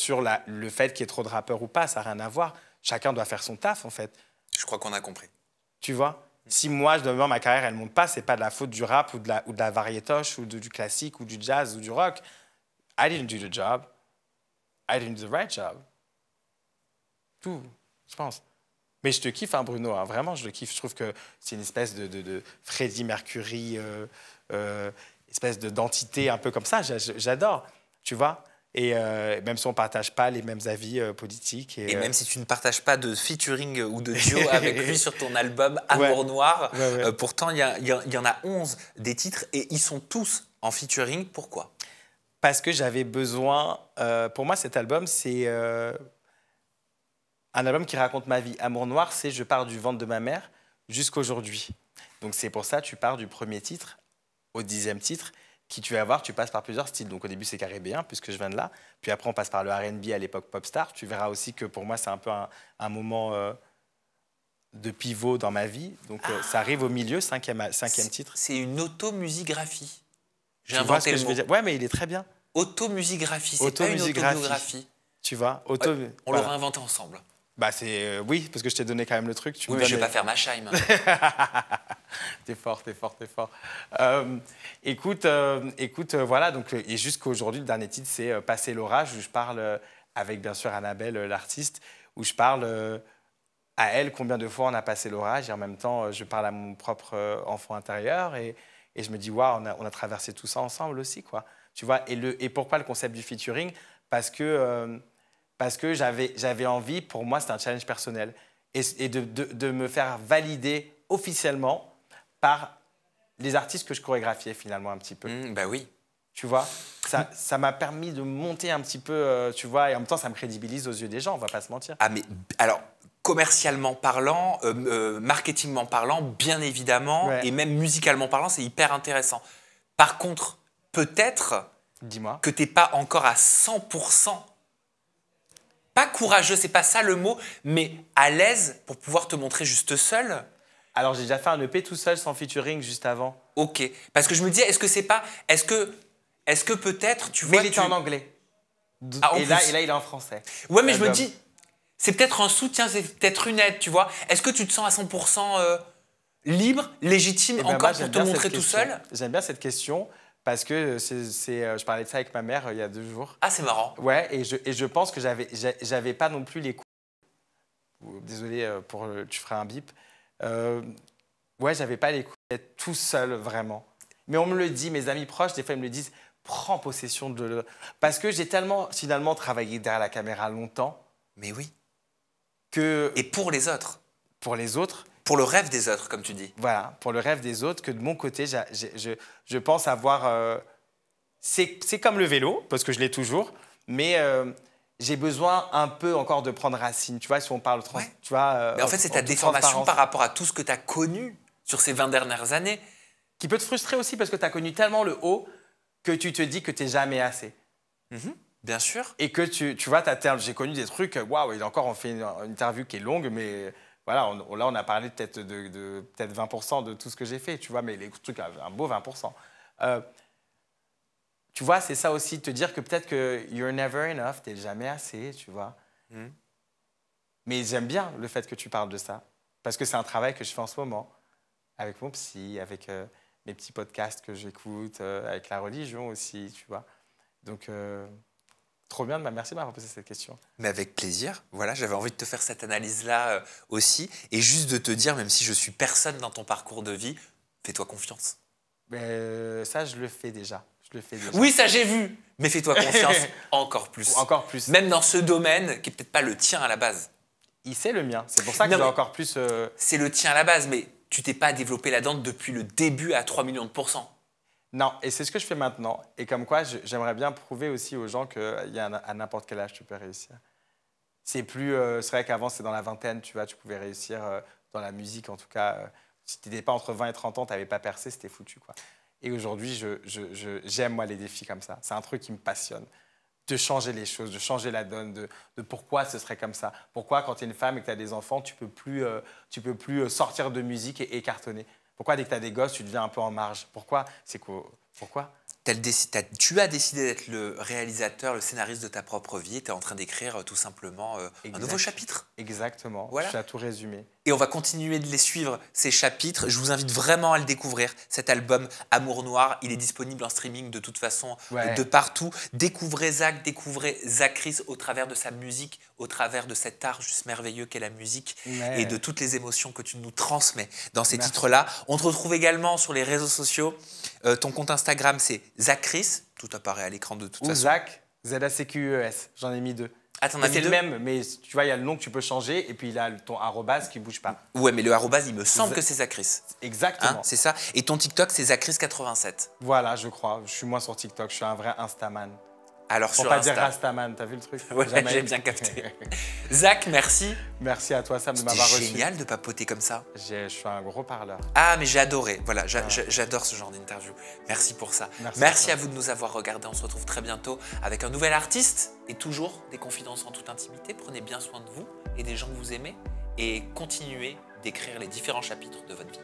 le fait qu'il y ait trop de rappeurs ou pas. Ça n'a rien à voir. Chacun doit faire son taf, en fait. Je crois qu'on a compris. Tu vois? Si moi, demain, ma carrière, elle ne monte pas, ce n'est pas de la faute du rap ou de la variétoche ou du classique ou du jazz ou du rock. I didn't do the job. I didn't do the right job. Tout, je pense. Mais je te kiffe, hein, Bruno. Hein, vraiment, je le kiffe. Je trouve que c'est une espèce de Freddie Mercury, espèce d'entité un peu comme ça. J'adore, tu vois. Et même si on ne partage pas les mêmes avis politiques. Et même si tu ne partages pas de featuring ou de duo avec lui sur ton album Amour Noir, pourtant, il y en a 11 des titres et ils sont tous en featuring. Pourquoi? Parce que j'avais besoin... pour moi, cet album, c'est un album qui raconte ma vie. Amour Noir, c'est je pars du ventre de ma mère jusqu'à aujourd'hui. Donc c'est pour ça tu pars du premier titre au 10e titre, qui tu vas voir, tu passes par plusieurs styles. Donc au début, c'est caribéen, puisque je viens de là. Puis après, on passe par le R&B à l'époque Popstar. Tu verras aussi que pour moi, c'est un peu un moment de pivot dans ma vie. Donc ça arrive au milieu, cinquième titre. C'est une automusigraphie. J'ai inventé le mot. Je veux dire. Ouais, mais il est très bien. Automusigraphie, c'est pas une autobiographie. Tu vois, on l'aura inventé ensemble. Bah oui, parce que je t'ai donné quand même le truc. Oui, mais je vais pas faire ma chime. T'es fort. Écoute, voilà. Donc, et jusqu'aujourd'hui, le dernier titre, c'est Passer l'orage, où je parle avec bien sûr Annabelle, l'artiste, où je parle à elle combien de fois on a passé l'orage, et en même temps, je parle à mon propre enfant intérieur, et je me dis waouh, on a traversé tout ça ensemble aussi, quoi. Tu vois, et pourquoi le concept du featuring? Parce que j'avais envie, pour moi, c'était un challenge personnel, et de me faire valider officiellement par les artistes que je chorégraphiais finalement un petit peu. Bah oui. Tu vois, ça m'a permis de monter un petit peu, tu vois, et en même temps, ça me crédibilise aux yeux des gens, on va pas se mentir. Ah mais alors, commercialement parlant, marketingment parlant, bien évidemment, et même musicalement parlant, c'est hyper intéressant. Par contre, peut-être que t'es pas encore à 100%, pas courageux, c'est pas ça le mot, mais à l'aise pour pouvoir te montrer juste seul. Alors j'ai déjà fait un EP tout seul sans featuring juste avant. Ok, parce que je me disais, est-ce que peut-être tu vois. Mais il était en anglais. Et là il est en français. Ouais, mais je me dis, c'est peut-être un soutien, c'est peut-être une aide, tu vois. Est-ce que tu te sens à 100% libre, légitime encore pour te montrer tout seul? J'aime bien cette question. Parce que je parlais de ça avec ma mère il y a 2 jours. Ah, c'est marrant. Ouais, et je pense que j'avais pas non plus les coups. Désolé, tu feras un bip. Ouais, j'avais pas les coups d'être tout seul, vraiment. Mais on me le dit, mes amis proches, des fois, ils me le disent, prends possession de... Parce que j'ai tellement, finalement, travaillé derrière la caméra longtemps. Mais oui. que Et pour les autres, pour les autres. pour le rêve des autres, comme tu dis. Voilà, pour le rêve des autres, que de mon côté, je pense avoir... c'est comme le vélo, parce que je l'ai toujours, mais j'ai besoin un peu encore de prendre racine. Tu vois, si on parle... Ouais. Tu vois, Mais en fait, c'est ta toute déformation transparence. par rapport à tout ce que tu as connu sur ces 20 dernières années. Qui peut te frustrer aussi, parce que tu as connu tellement le haut que tu te dis que tu n'es jamais assez. Bien sûr. Et que tu vois, j'ai connu des trucs, waouh, et encore, on fait une interview qui est longue, mais voilà, là, on a parlé peut-être de peut-être 20% de tout ce que j'ai fait, tu vois, mais les trucs, un beau 20%. Tu vois, c'est ça aussi, te dire que peut-être que you're never enough, t'es jamais assez, tu vois. Mais j'aime bien le fait que tu parles de ça, parce que c'est un travail que je fais en ce moment, avec mon psy, avec mes petits podcasts que j'écoute, avec la religion aussi, tu vois. Donc... Trop bien, merci de m'avoir posé cette question. Mais avec plaisir. Voilà, j'avais envie de te faire cette analyse-là aussi. Et juste de te dire, même si je suis personne dans ton parcours de vie, fais-toi confiance. Mais ça, je le fais déjà. Oui, ça j'ai vu. Mais fais-toi confiance encore plus. Encore plus. Même dans ce domaine qui n'est peut-être pas le tien à la base. C'est le mien. C'est pour ça que Non, j'ai mais encore plus... C'est le tien à la base, mais tu t'es pas développé là-dedans depuis le début à 3 millions de %. Non, et c'est ce que je fais maintenant. Et comme quoi, j'aimerais bien prouver aussi aux gens qu'à n'importe quel âge, tu peux réussir. C'est vrai qu'avant, c'est dans la vingtaine, tu vois, tu pouvais réussir dans la musique, en tout cas. Si tu n'étais pas entre 20 et 30 ans, tu n'avais pas percé, c'était foutu, quoi. Et aujourd'hui, j'aime, moi, les défis comme ça. C'est un truc qui me passionne. De changer les choses, de changer la donne, de pourquoi ce serait comme ça. Pourquoi, quand tu es une femme et que tu as des enfants, tu peux plus sortir de musique et cartonner. Pourquoi, dès que tu as des gosses, tu deviens un peu en marge? Pourquoi? C'est quoi? Pourquoi? Tu as décidé d'être le réalisateur, le scénariste de ta propre vie. Tu es en train d'écrire tout simplement un nouveau chapitre. Exactement. Voilà. Tu as tout résumé. Et on va continuer de les suivre, ces chapitres. Je vous invite vraiment à le découvrir, cet album Amour Noir. Il est disponible en streaming de toute façon, de partout. Découvrez Zach, découvrez Zachris au travers de sa musique, au travers de cet art juste merveilleux qu'est la musique et de toutes les émotions que tu nous transmets dans ces titres-là. On te retrouve également sur les réseaux sociaux. Ton compte Instagram, c'est Zachris. Tout apparaît à l'écran de toute façon. Zach, Z-A-C-Q-E-S. J'en ai mis 2. Ah, t'en as mis c'est 2? le même, mais tu vois, il y a le nom que tu peux changer et puis il a ton arrobase qui ne bouge pas. Ouais, mais le arrobase, il me semble que c'est Zachris. Exactement. Hein, c'est ça. Et ton TikTok, c'est Zachris87. Voilà, je crois. Je suis moins sur TikTok. Je suis un vrai Instaman. Alors Pour sur pas Insta. dire Rastaman, t'as vu le truc? Ouais, j'ai bien capté. Zach, merci. Merci à toi, Sam, de C'était m'avoir reçu. génial de papoter comme ça. Je suis un gros parleur. Ah, mais j'ai adoré. Voilà, j'adore ce genre d'interview. Merci pour ça. Merci à vous de nous avoir regardés. On se retrouve très bientôt avec un nouvel artiste et toujours des confidences en toute intimité. Prenez bien soin de vous et des gens que vous aimez et continuez d'écrire les différents chapitres de votre vie.